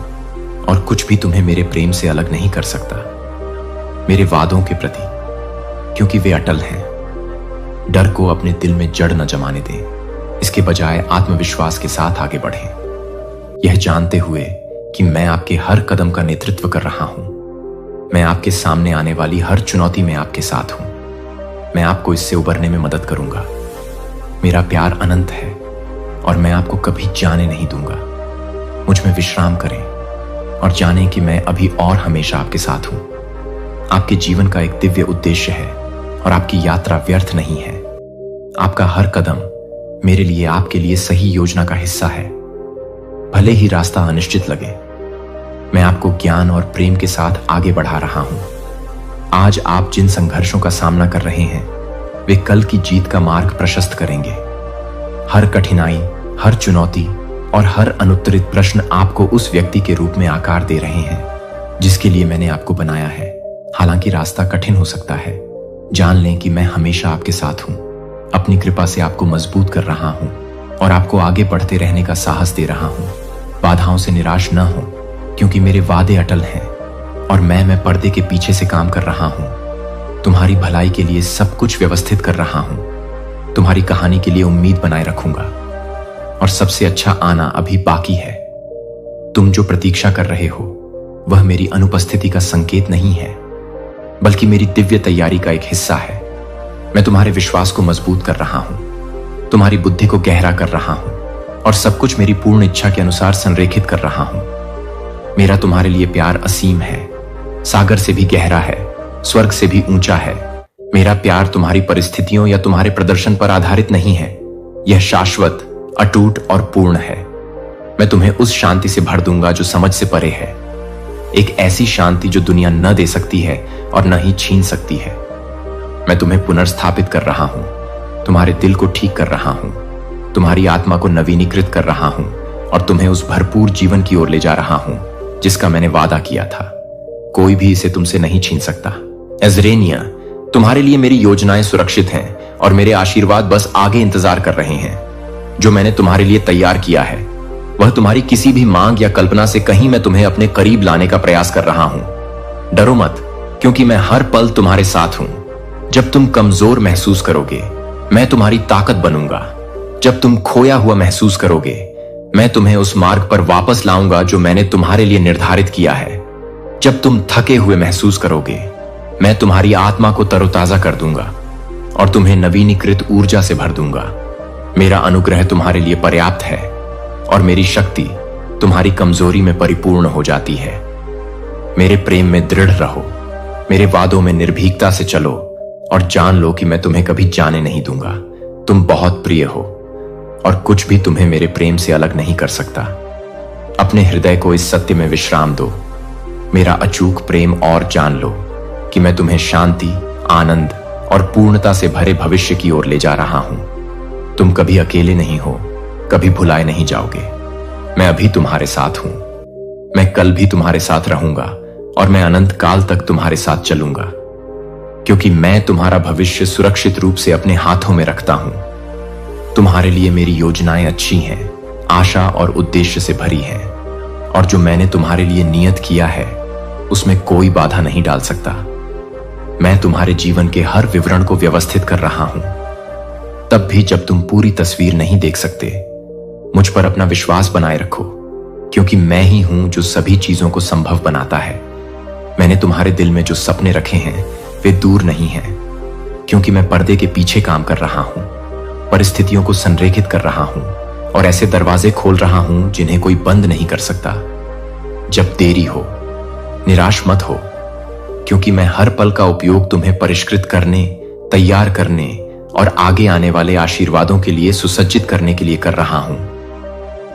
और कुछ भी तुम्हें मेरे प्रेम से अलग नहीं कर सकता। मेरे वादों के प्रति, क्योंकि वे अटल हैं। डर को अपने दिल में जड़ न जमाने दें, इसके बजाय आत्मविश्वास के साथ आगे बढ़ें, यह जानते हुए कि मैं आपके हर कदम का नेतृत्व कर रहा हूं। मैं आपके सामने आने वाली हर चुनौती में आपके साथ हूं। मैं आपको इससे उबरने में मदद करूंगा। मेरा प्यार अनंत है और मैं आपको कभी जाने नहीं दूंगा। मुझ में विश्राम करें और जानें कि मैं अभी और हमेशा आपके साथ हूं। आपके जीवन का एक दिव्य उद्देश्य है और आपकी यात्रा व्यर्थ नहीं है। आपका हर कदम मेरे लिए, आपके लिए सही योजना का हिस्सा है। भले ही रास्ता अनिश्चित लगे, मैं आपको ज्ञान और प्रेम के साथ आगे बढ़ा रहा हूं। आज आप जिन संघर्षों का सामना कर रहे हैं, वे कल की जीत का मार्ग प्रशस्त करेंगे। हर कठिनाई, हर चुनौती और हर अनुत्तरित प्रश्न आपको उस व्यक्ति के रूप में आकार दे रहे हैं जिसके लिए मैंने आपको बनाया है। हालांकि रास्ता कठिन हो सकता है, जान लें कि मैं हमेशा आपके साथ हूं। अपनी कृपा से आपको मजबूत कर रहा हूं और आपको आगे बढ़ते रहने का साहस दे रहा हूं। बाधाओं से निराश न हो, क्योंकि मेरे वादे अटल हैं और मैं पर्दे के पीछे से काम कर रहा हूं। तुम्हारी भलाई के लिए सब कुछ व्यवस्थित कर रहा हूं। तुम्हारी कहानी के लिए उम्मीद बनाए रखूंगा और सबसे अच्छा आना अभी बाकी है। तुम जो प्रतीक्षा कर रहे हो वह मेरी अनुपस्थिति का संकेत नहीं है, बल्कि मेरी दिव्य तैयारी का एक हिस्सा है। मैं तुम्हारे विश्वास को मजबूत कर रहा हूं, तुम्हारी बुद्धि को गहरा कर रहा हूं और सब कुछ मेरी पूर्ण इच्छा के अनुसार संरेखित कर रहा हूं। मेरा तुम्हारे लिए प्यार असीम है, सागर से भी गहरा है, स्वर्ग से भी ऊंचा है। मेरा प्यार तुम्हारी परिस्थितियों या तुम्हारे प्रदर्शन पर आधारित नहीं है। यह शाश्वत, अटूट और पूर्ण है। मैं तुम्हें उस शांति से भर दूंगा जो समझ से परे है, एक ऐसी शांति जो दुनिया न दे सकती है और न ही छीन सकती है। मैं तुम्हें पुनर्स्थापित कर रहा हूं, तुम्हारे दिल को ठीक कर रहा हूं, तुम्हारी आत्मा को नवीनीकृत कर रहा हूं और तुम्हें उस भरपूर जीवन की ओर ले जा रहा हूं जिसका मैंने वादा किया था। कोई भी इसे तुमसे नहीं छीन सकता। एज़रेनिया, तुम्हारे लिए मेरी योजनाएं सुरक्षित हैं और मेरे आशीर्वाद बस आगे इंतजार कर रहे हैं। जो मैंने तुम्हारे लिए तैयार किया है वह तुम्हारी किसी भी मांग या कल्पना से कहीं मैं तुम्हें अपने करीब लाने का प्रयास कर रहा हूं। डरो मत, क्योंकि मैं हर पल तुम्हारे साथ हूं। जब तुम कमजोर महसूस करोगे मैं तुम्हारी ताकत बनूंगा। जब तुम खोया हुआ महसूस करोगे मैं तुम्हें उस मार्ग पर वापस लाऊंगा जो मैंने तुम्हारे लिए निर्धारित किया है। जब तुम थके हुए महसूस करोगे मैं तुम्हारी आत्मा को तरोताजा कर दूंगा और तुम्हें नवीनीकृत ऊर्जा से भर दूंगा। मेरा अनुग्रह तुम्हारे लिए पर्याप्त है और मेरी शक्ति तुम्हारी कमजोरी में परिपूर्ण हो जाती है। मेरे प्रेम में दृढ़ रहो, मेरे वादों में निर्भीकता से चलो और जान लो कि मैं तुम्हें कभी जाने नहीं दूंगा। तुम बहुत प्रिय हो और कुछ भी तुम्हें मेरे प्रेम से अलग नहीं कर सकता। अपने हृदय को इस सत्य में विश्राम दो, मेरा अचूक प्रेम, और जान लो कि मैं तुम्हें शांति, आनंद और पूर्णता से भरे भविष्य की ओर ले जा रहा हूं। तुम कभी अकेले नहीं हो, कभी भुलाए नहीं जाओगे। मैं अभी तुम्हारे साथ हूं, मैं कल भी तुम्हारे साथ रहूंगा और मैं अनंत काल तक तुम्हारे साथ चलूंगा, क्योंकि मैं तुम्हारा भविष्य सुरक्षित रूप से अपने हाथों में रखता हूं। तुम्हारे लिए मेरी योजनाएं अच्छी हैं, आशा और उद्देश्य से भरी हैं, और जो मैंने तुम्हारे लिए नियत किया है उसमें कोई बाधा नहीं डाल सकता। मैं तुम्हारे जीवन के हर विवरण को व्यवस्थित कर रहा हूं, तब भी जब तुम पूरी तस्वीर नहीं देख सकते। मुझ पर अपना विश्वास बनाए रखो, क्योंकि मैं ही हूं जो सभी चीजों को संभव बनाता है। मैंने तुम्हारे दिल में जो सपने रखे हैं वे दूर नहीं हैं, क्योंकि मैं पर्दे के पीछे काम कर रहा हूं, परिस्थितियों को संरेखित कर रहा हूं और ऐसे दरवाजे खोल रहा हूं जिन्हें कोई बंद नहीं कर सकता। जब देरी हो, निराश मत हो, क्योंकि मैं हर पल का उपयोग तुम्हें परिष्कृत करने, तैयार करने और आगे आने वाले आशीर्वादों के लिए सुसज्जित करने के लिए कर रहा हूं।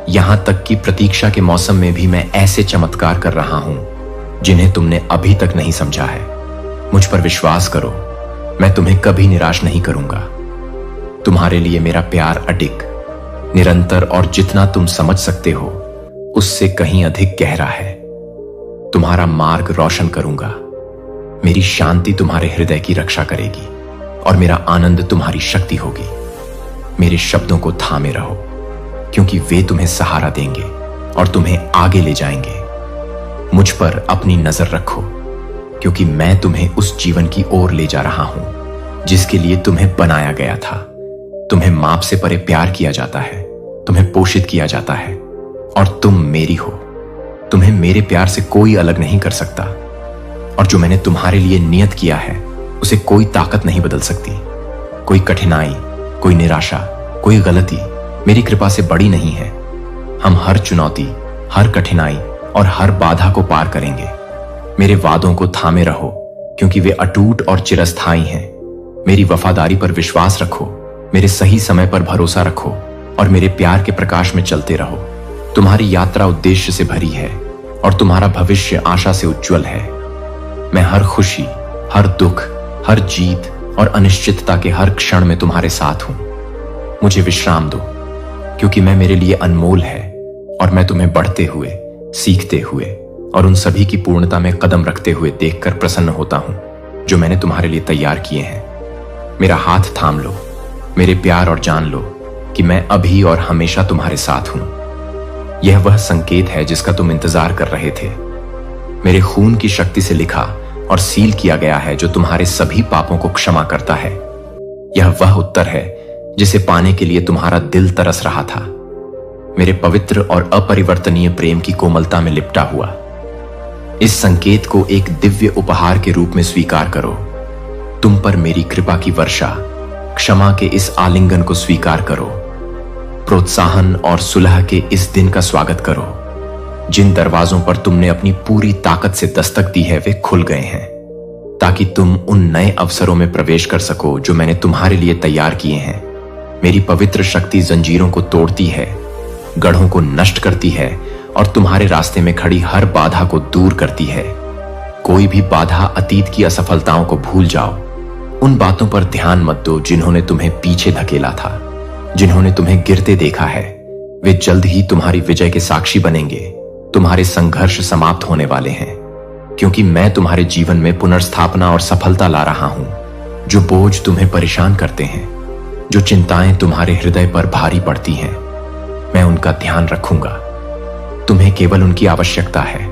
यहां तक कि प्रतीक्षा के मौसम में भी मैं ऐसे चमत्कार कर रहा हूं जिन्हें तुमने अभी तक नहीं समझा है। मुझ पर विश्वास करो, मैं तुम्हें कभी निराश नहीं करूंगा। तुम्हारे लिए मेरा प्यार अडिग, निरंतर और जितना तुम समझ सकते हो उससे कहीं अधिक गहरा है। तुम्हारा मार्ग रोशन करूंगा। मेरी शांति तुम्हारे हृदय की रक्षा करेगी और मेरा आनंद तुम्हारी शक्ति होगी। मेरे शब्दों को थामे रहो, क्योंकि वे तुम्हें सहारा देंगे और तुम्हें आगे ले जाएंगे। मुझ पर अपनी नजर रखो, क्योंकि मैं तुम्हें उस जीवन की ओर ले जा रहा हूं जिसके लिए तुम्हें बनाया गया था। तुम्हें माप से परे प्यार किया जाता है, तुम्हें पोषित किया जाता है और तुम मेरी हो। तुम्हें मेरे प्यार से कोई अलग नहीं कर सकता, और जो मैंने तुम्हारे लिए नियत किया है उसे कोई ताकत नहीं बदल सकती। कोई कठिनाई, कोई निराशा, कोई गलती मेरी कृपा से बड़ी नहीं है। हम हर चुनौती, हर कठिनाई और हर बाधा को पार करेंगे। मेरे वादों को थामे रहो, क्योंकि वे अटूट और चिरस्थायी हैं। मेरी वफादारी पर विश्वास रखो, मेरे सही समय पर भरोसा रखो और मेरे प्यार के प्रकाश में चलते रहो। तुम्हारी यात्रा उद्देश्य से भरी है और तुम्हारा भविष्य आशा से उज्जवल है। मैं हर खुशी, हर दुख, हर जीत और अनिश्चितता के हर क्षण में तुम्हारे साथ हूं। मुझे विश्राम दो, क्योंकि मैं मेरे लिए अनमोल है और मैं तुम्हें बढ़ते हुए, सीखते हुए और उन सभी की पूर्णता में कदम रखते हुए देखकर प्रसन्न होता हूं जो मैंने तुम्हारे लिए तैयार किए हैं। मेरा हाथ थाम लो, मेरे प्यार, और जान लो कि मैं अभी और हमेशा तुम्हारे साथ हूं। यह वह संकेत है जिसका तुम इंतजार कर रहे थे। मेरे खून की शक्ति से लिखा और सील किया गया है, जो तुम्हारे सभी पापों को क्षमा करता है। यह वह उत्तर है जिसे पाने के लिए तुम्हारा दिल तरस रहा था, मेरे पवित्र और अपरिवर्तनीय प्रेम की कोमलता में लिपटा हुआ। इस संकेत को एक दिव्य उपहार के रूप में स्वीकार करो। तुम पर मेरी कृपा की वर्षा, क्षमा के इस आलिंगन को स्वीकार करो। प्रोत्साहन और सुलह के इस दिन का स्वागत करो। जिन दरवाजों पर तुमने अपनी पूरी ताकत से दस्तक दी है वे खुल गए हैं, ताकि तुम उन नए अवसरों में प्रवेश कर सको जो मैंने तुम्हारे लिए तैयार किए हैं। मेरी पवित्र शक्ति जंजीरों को तोड़ती है, गढ़ों को नष्ट करती है और तुम्हारे रास्ते में खड़ी हर बाधा को दूर करती है। कोई भी बाधा, अतीत की असफलताओं को भूल जाओ। उन बातों पर ध्यान मत दो जिन्होंने तुम्हें पीछे धकेला था। जिन्होंने तुम्हें गिरते देखा है वे जल्द ही तुम्हारी विजय के साक्षी बनेंगे। तुम्हारे संघर्ष समाप्त होने वाले हैं, क्योंकि मैं तुम्हारे जीवन में पुनर्स्थापना और सफलता ला रहा हूं। जो बोझ तुम्हें परेशान करते हैं, जो चिंताएं तुम्हारे हृदय पर भारी पड़ती हैं, मैं उनका ध्यान रखूंगा। तुम्हें केवल उनकी आवश्यकता है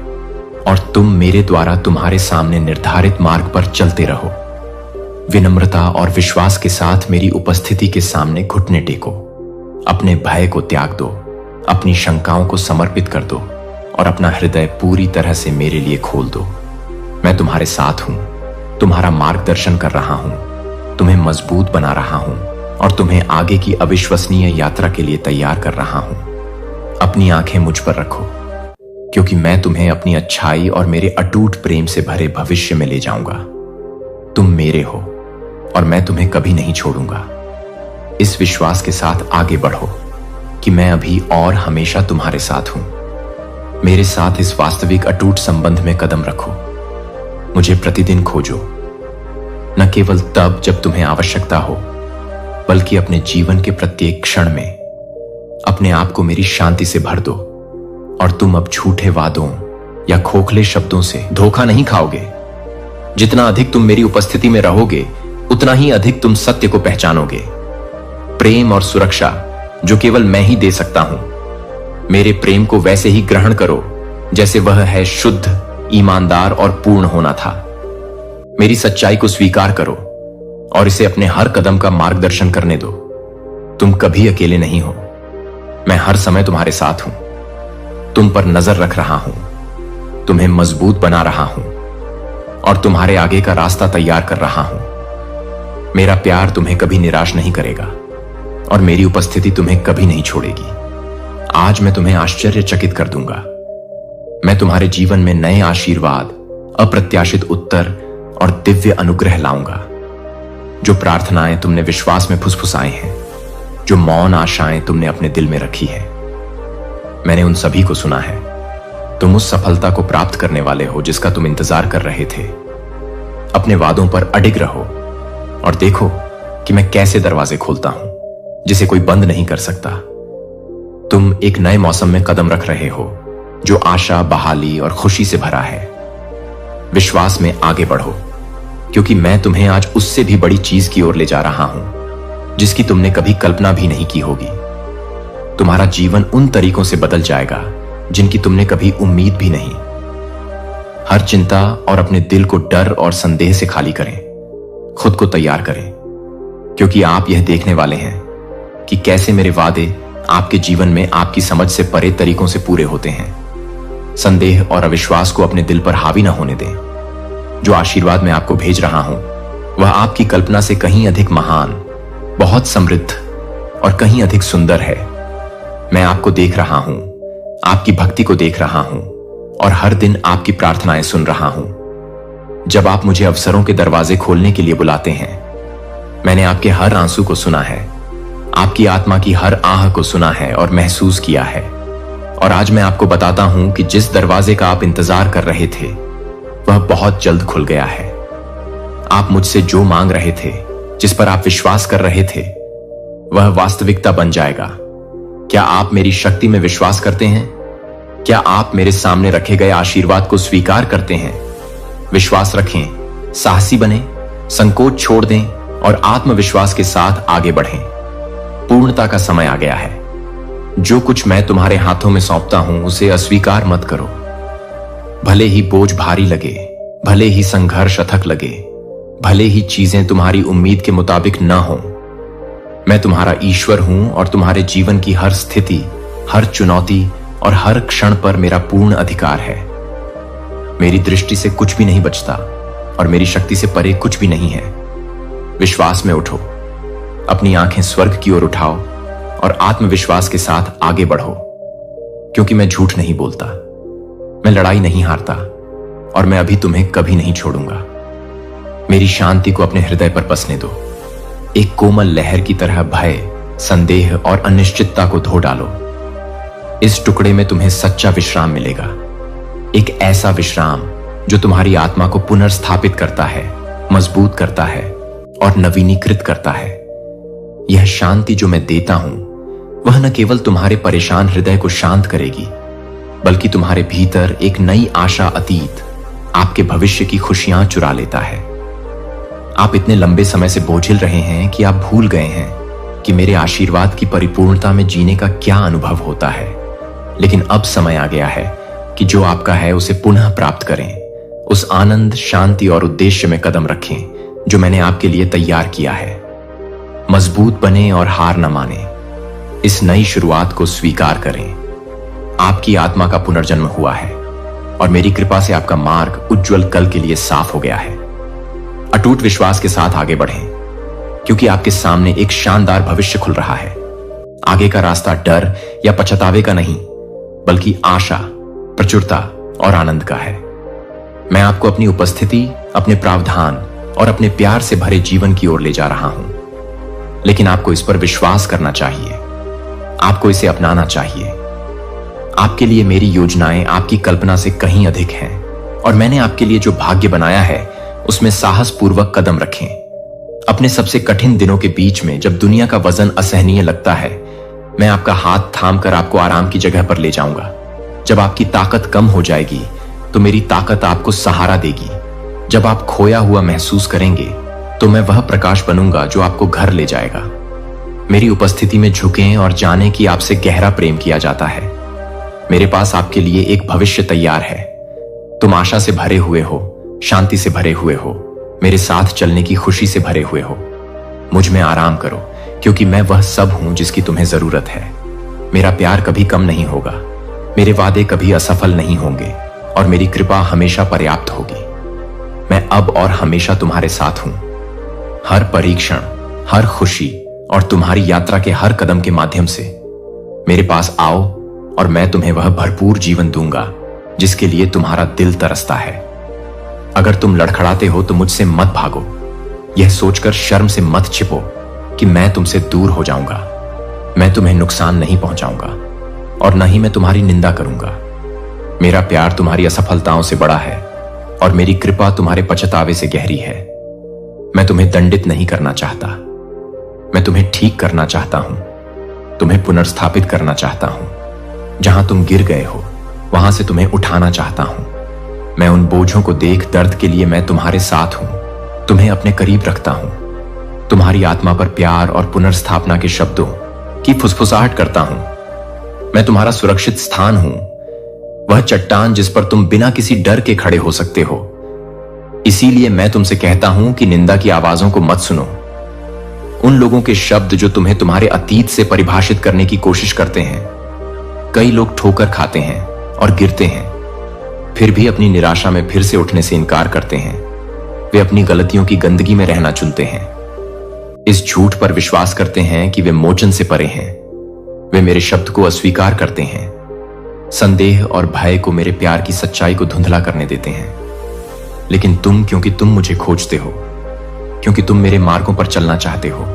और तुम मेरे द्वारा तुम्हारे सामने निर्धारित मार्ग पर चलते रहो। विनम्रता और विश्वास के साथ मेरी उपस्थिति के सामने घुटने टेको। अपने भय को त्याग दो, अपनी शंकाओं को समर्पित कर दो और अपना हृदय पूरी तरह से मेरे लिए खोल दो। मैं तुम्हारे साथ हूं, तुम्हारा मार्गदर्शन कर रहा हूं, तुम्हें मजबूत बना रहा हूं और तुम्हें आगे की अविश्वसनीय यात्रा के लिए तैयार कर रहा हूं। अपनी आंखें मुझ पर रखो, क्योंकि मैं तुम्हें अपनी अच्छाई और मेरे अटूट प्रेम से भरे भविष्य में ले जाऊंगा। तुम मेरे हो और मैं तुम्हें कभी नहीं छोड़ूंगा। इस विश्वास के साथ आगे बढ़ो कि मैं अभी और हमेशा तुम्हारे साथ हूं। मेरे साथ इस वास्तविक अटूट संबंध में कदम रखो। मुझे प्रतिदिन खोजो, न केवल तब जब तुम्हें आवश्यकता हो, बल्कि अपने जीवन के प्रत्येक क्षण में। अपने आप को मेरी शांति से भर दो और तुम अब झूठे वादों या खोखले शब्दों से धोखा नहीं खाओगे। जितना अधिक तुम मेरी उपस्थिति में रहोगे, उतना ही अधिक तुम सत्य को पहचानोगे। प्रेम और सुरक्षा जो केवल मैं ही दे सकता हूं, मेरे प्रेम को वैसे ही ग्रहण करो जैसे वह है शुद्ध, ईमानदार और पूर्ण होना था। मेरी सच्चाई को स्वीकार करो और इसे अपने हर कदम का मार्गदर्शन करने दो। तुम कभी अकेले नहीं हो, मैं हर समय तुम्हारे साथ हूं। तुम पर नजर रख रहा हूं, तुम्हें मजबूत बना रहा हूं और तुम्हारे आगे का रास्ता तैयार कर रहा हूं। मेरा प्यार तुम्हें कभी निराश नहीं करेगा और मेरी उपस्थिति तुम्हें कभी नहीं छोड़ेगी। आज मैं तुम्हें आश्चर्यचकित कर दूंगा। मैं तुम्हारे जीवन में नए आशीर्वाद, अप्रत्याशित उत्तर और दिव्य अनुग्रह लाऊंगा। जो प्रार्थनाएं तुमने विश्वास में फुसफुसाई हैं, जो मौन आशाएं तुमने अपने दिल में रखी हैं, मैंने उन सभी को सुना है। तुम उस सफलता को प्राप्त करने वाले हो जिसका तुम इंतजार कर रहे थे। अपने वादों पर अडिग रहो और देखो कि मैं कैसे दरवाजे खोलता हूं जिसे कोई बंद नहीं कर सकता। तुम एक नए मौसम में कदम रख रहे हो जो आशा, बहाली और खुशी से भरा है। विश्वास में आगे बढ़ो, क्योंकि मैं तुम्हें आज उससे भी बड़ी चीज की ओर ले जा रहा हूं जिसकी तुमने कभी कल्पना भी नहीं की होगी। तुम्हारा जीवन उन तरीकों से बदल जाएगा जिनकी तुमने कभी उम्मीद भी नहीं। हर चिंता और अपने दिल को डर और संदेह से खाली करें। खुद को तैयार करें, क्योंकि आप यह देखने वाले हैं कि कैसे मेरे वादे आपके जीवन में आपकी समझ से परे तरीकों से पूरे होते हैं। संदेह और अविश्वास को अपने दिल पर हावी ना होने दें। जो आशीर्वाद मैं आपको भेज रहा हूं वह आपकी कल्पना से कहीं अधिक महान, बहुत समृद्ध और कहीं अधिक सुंदर है। मैं आपको देख रहा हूं, आपकी भक्ति को देख रहा हूं और हर दिन आपकी प्रार्थनाएं सुन रहा हूं। जब आप मुझे अवसरों के दरवाजे खोलने के लिए बुलाते हैं, मैंने आपके हर आंसू को सुना है, आपकी आत्मा की हर आह को सुना है और महसूस किया है। और आज मैं आपको बताता हूं कि जिस दरवाजे का आप इंतजार कर रहे थे वह बहुत जल्द खुल गया है। आप मुझसे जो मांग रहे थे, जिस पर आप विश्वास कर रहे थे, वह वास्तविकता बन जाएगा। क्या आप मेरी शक्ति में विश्वास करते हैं? क्या आप मेरे सामने रखे गए आशीर्वाद को स्वीकार करते हैं? विश्वास रखें, साहसी बने, संकोच छोड़ दें और आत्मविश्वास के साथ आगे बढ़ें। पूर्णता का समय आ गया है। जो कुछ मैं तुम्हारे हाथों में सौंपता हूं उसे अस्वीकार मत करो। भले ही बोझ भारी लगे, भले ही संघर्ष अथक लगे, भले ही चीजें तुम्हारी उम्मीद के मुताबिक न हो, मैं तुम्हारा ईश्वर हूं और तुम्हारे जीवन की हर स्थिति, हर चुनौती और हर क्षण पर मेरा पूर्ण अधिकार है। मेरी दृष्टि से कुछ भी नहीं बचता और मेरी शक्ति से परे कुछ भी नहीं है। विश्वास में उठो, अपनी आंखें स्वर्ग की ओर उठाओ और आत्मविश्वास के साथ आगे बढ़ो, क्योंकि मैं झूठ नहीं बोलता, मैं लड़ाई नहीं हारता और मैं अभी तुम्हें कभी नहीं छोड़ूंगा। मेरी शांति को अपने हृदय पर बसने दो। एक कोमल लहर की तरह भय, संदेह और अनिश्चितता को धो डालो। इस टुकड़े में तुम्हें सच्चा विश्राम मिलेगा, एक ऐसा विश्राम जो तुम्हारी आत्मा को पुनर्स्थापित करता है, मजबूत करता है और नवीनीकृत करता है। यह शांति जो मैं देता हूं वह न केवल तुम्हारे परेशान हृदय को शांत करेगी, बल्कि तुम्हारे भीतर एक नई आशा, अतीत, आपके भविष्य की खुशियां चुरा लेता है। आप इतने लंबे समय से बोझिल रहे हैं कि आप भूल गए हैं कि मेरे आशीर्वाद की परिपूर्णता में जीने का क्या अनुभव होता है। लेकिन अब समय आ गया है कि जो आपका है उसे पुनः प्राप्त करें। उस आनंद, शांति और उद्देश्य में कदम रखें जो मैंने आपके लिए तैयार किया है। मजबूत बने और हार न माने। इस नई शुरुआत को स्वीकार करें। आपकी आत्मा का पुनर्जन्म हुआ है और मेरी कृपा से आपका मार्ग उज्जवल कल के लिए साफ हो गया है। अटूट विश्वास के साथ आगे बढ़ें, क्योंकि आपके सामने एक शानदार भविष्य खुल रहा है। आगे का रास्ता डर या पछतावे का नहीं, बल्कि आशा, प्रचुरता और आनंद का है। मैं आपको अपनी उपस्थिति, अपने प्रावधान और अपने प्यार से भरे जीवन की ओर ले जा रहा हूं। लेकिन आपको इस पर विश्वास करना चाहिए, आपको इसे अपनाना चाहिए। आपके लिए मेरी योजनाएं आपकी कल्पना से कहीं अधिक हैं और मैंने आपके लिए जो भाग्य बनाया है उसमें साहसपूर्वक कदम रखें। अपने सबसे कठिन दिनों के बीच में जब दुनिया का वजन असहनीय लगता है, मैं आपका हाथ थामकर आपको आराम की जगह पर ले जाऊंगा। जब आपकी ताकत कम हो जाएगी तो मेरी ताकत आपको सहारा देगी। जब आप खोया हुआ महसूस करेंगे तो मैं वह प्रकाश बनूंगा जो आपको घर ले जाएगा। मेरी उपस्थिति में झुकें और जानें कि आपसे गहरा प्रेम किया जाता है। मेरे पास आपके लिए एक भविष्य तैयार है। तुम आशा से भरे हुए हो, शांति से भरे हुए हो, मेरे साथ चलने की खुशी से भरे हुए हो। मुझ में आराम करो, क्योंकि मैं वह सब हूं जिसकी तुम्हें जरूरत है। मेरा प्यार कभी कम नहीं होगा, मेरे वादे कभी असफल नहीं होंगे और मेरी कृपा हमेशा पर्याप्त होगी। मैं अब और हमेशा तुम्हारे साथ हूं। हर परीक्षण, हर खुशी और तुम्हारी यात्रा के हर कदम के माध्यम से मेरे पास आओ और मैं तुम्हें वह भरपूर जीवन दूंगा जिसके लिए तुम्हारा दिल तरसता है। अगर तुम लड़खड़ाते हो तो मुझसे मत भागो। यह सोचकर शर्म से मत छिपो कि मैं तुमसे दूर हो जाऊंगा। मैं तुम्हें नुकसान नहीं पहुंचाऊंगा और न ही मैं तुम्हारी निंदा करूंगा। मेरा प्यार तुम्हारी असफलताओं से बड़ा है और मेरी कृपा तुम्हारे पछतावे से गहरी है। मैं तुम्हें दंडित नहीं करना चाहता, मैं तुम्हें ठीक करना चाहता हूं, तुम्हें पुनर्स्थापित करना चाहता हूं। जहां तुम गिर गए हो वहां से तुम्हें उठाना चाहता हूं। मैं उन बोझों को देख दर्द के लिए मैं तुम्हारे साथ हूं, तुम्हें अपने करीब रखता हूं। तुम्हारी आत्मा पर प्यार और पुनर्स्थापना के शब्दों की फुसफुसाहट करता हूं। मैं तुम्हारा सुरक्षित स्थान हूं, वह चट्टान जिस पर तुम बिना किसी डर के खड़े हो सकते हो। इसीलिए मैं तुमसे कहता हूं कि निंदा की आवाजों को मत सुनो। उन लोगों के शब्द जो तुम्हें तुम्हारे अतीत से परिभाषित करने की कोशिश करते हैं। कई लोग ठोकर खाते हैं और गिरते हैं, फिर भी अपनी निराशा में फिर से उठने से इनकार करते हैं। वे अपनी गलतियों की गंदगी में रहना चुनते हैं, इस झूठ पर विश्वास करते हैं कि वे मोचन से परे हैं। वे मेरे शब्द को अस्वीकार करते हैं, संदेह और भय को मेरे प्यार की सच्चाई को धुंधला करने देते हैं। लेकिन तुम, क्योंकि तुम मुझे खोजते हो, क्योंकि तुम मेरे मार्गों पर चलना चाहते हो,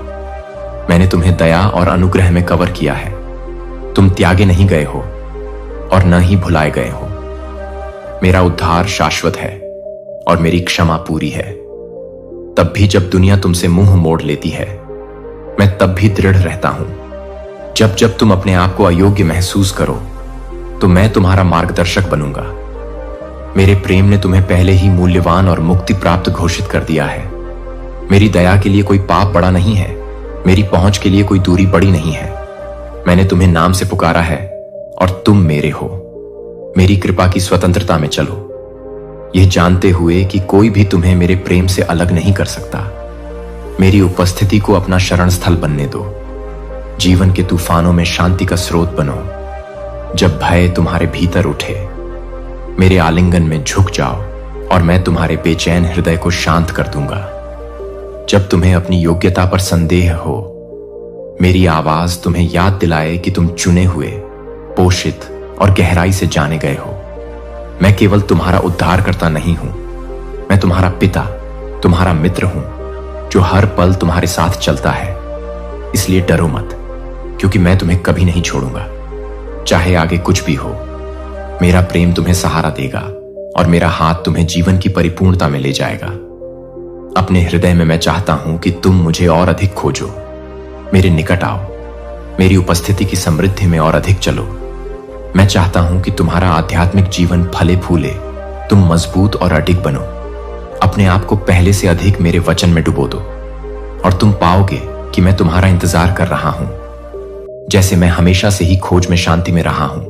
मैंने तुम्हें दया और अनुग्रह में कवर किया है। तुम त्यागे नहीं गए हो और न ही भुलाए गए हो। मेरा उद्धार शाश्वत है और मेरी क्षमा पूरी है। तब भी जब दुनिया तुमसे मुंह मोड़ लेती है, मैं तब भी दृढ़ रहता हूं। जब जब तुम अपने आप को अयोग्य महसूस करो तो मैं तुम्हारा मार्गदर्शक बनूंगा। मेरे प्रेम ने तुम्हें पहले ही मूल्यवान और मुक्ति प्राप्त घोषित कर दिया है। मेरी दया के लिए कोई पाप बड़ा नहीं है, मेरी पहुंच के लिए कोई दूरी बड़ी नहीं है। मैंने तुम्हें नाम से पुकारा है और तुम मेरे हो। मेरी कृपा की स्वतंत्रता में चलो, यह जानते हुए कि कोई भी तुम्हें मेरे प्रेम से अलग नहीं कर सकता। मेरी उपस्थिति को अपना शरण स्थल बनने दो। जीवन के तूफानों में शांति का स्रोत बनो। जब भय तुम्हारे भीतर उठे, मेरे आलिंगन में झुक जाओ और मैं तुम्हारे बेचैन हृदय को शांत कर दूंगा। जब तुम्हें अपनी योग्यता पर संदेह हो, मेरी आवाज तुम्हें याद दिलाए कि तुम चुने हुए, पोषित और गहराई से जाने गए हो। मैं केवल तुम्हारा उद्धारकर्ता नहीं हूं, मैं तुम्हारा पिता, तुम्हारा मित्र हूं, जो हर पल तुम्हारे साथ चलता है। इसलिए डरो मत, क्योंकि मैं तुम्हें कभी नहीं छोड़ूंगा। चाहे आगे कुछ भी हो, मेरा प्रेम तुम्हें सहारा देगा और मेरा हाथ तुम्हें जीवन की परिपूर्णता में ले जाएगा। अपने हृदय में मैं चाहता हूं कि तुम मुझे और अधिक खोजो, मेरे निकट आओ, मेरी उपस्थिति की समृद्धि में और अधिक चलो। मैं चाहता हूं कि तुम्हारा आध्यात्मिक जीवन फले फूले, तुम मजबूत और अडिग बनो। अपने आप को पहले से अधिक मेरे वचन में डुबो दो और तुम पाओगे कि मैं तुम्हारा इंतजार कर रहा हूं, जैसे मैं हमेशा से ही खोज में शांति में रहा हूं।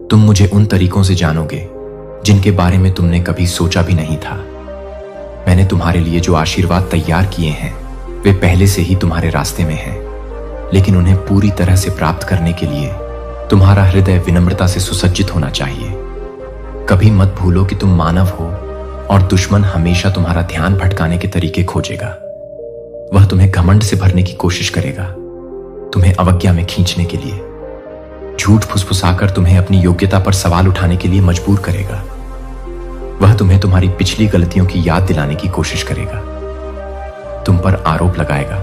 तुम मुझे उन तरीकों से जानोगे जिनके बारे में तुमने कभी सोचा भी नहीं था। मैंने तुम्हारे लिए जो आशीर्वाद तैयार किए हैं, वे पहले से ही तुम्हारे रास्ते में हैं, लेकिन उन्हें पूरी तरह से प्राप्त करने के लिए तुम्हारा हृदय विनम्रता से सुसज्जित होना चाहिए। कभी मत भूलो कि तुम मानव हो और दुश्मन हमेशा तुम्हारा ध्यान भटकाने के तरीके खोजेगा। वह तुम्हें घमंड से भरने की कोशिश करेगा, तुम्हें अवज्ञा में खींचने के लिए, झूठ फुसफुसाकर तुम्हें अपनी योग्यता पर सवाल उठाने के लिए मजबूर करेगा। वह तुम्हें तुम्हारी पिछली गलतियों की याद दिलाने की कोशिश करेगा, तुम पर आरोप लगाएगा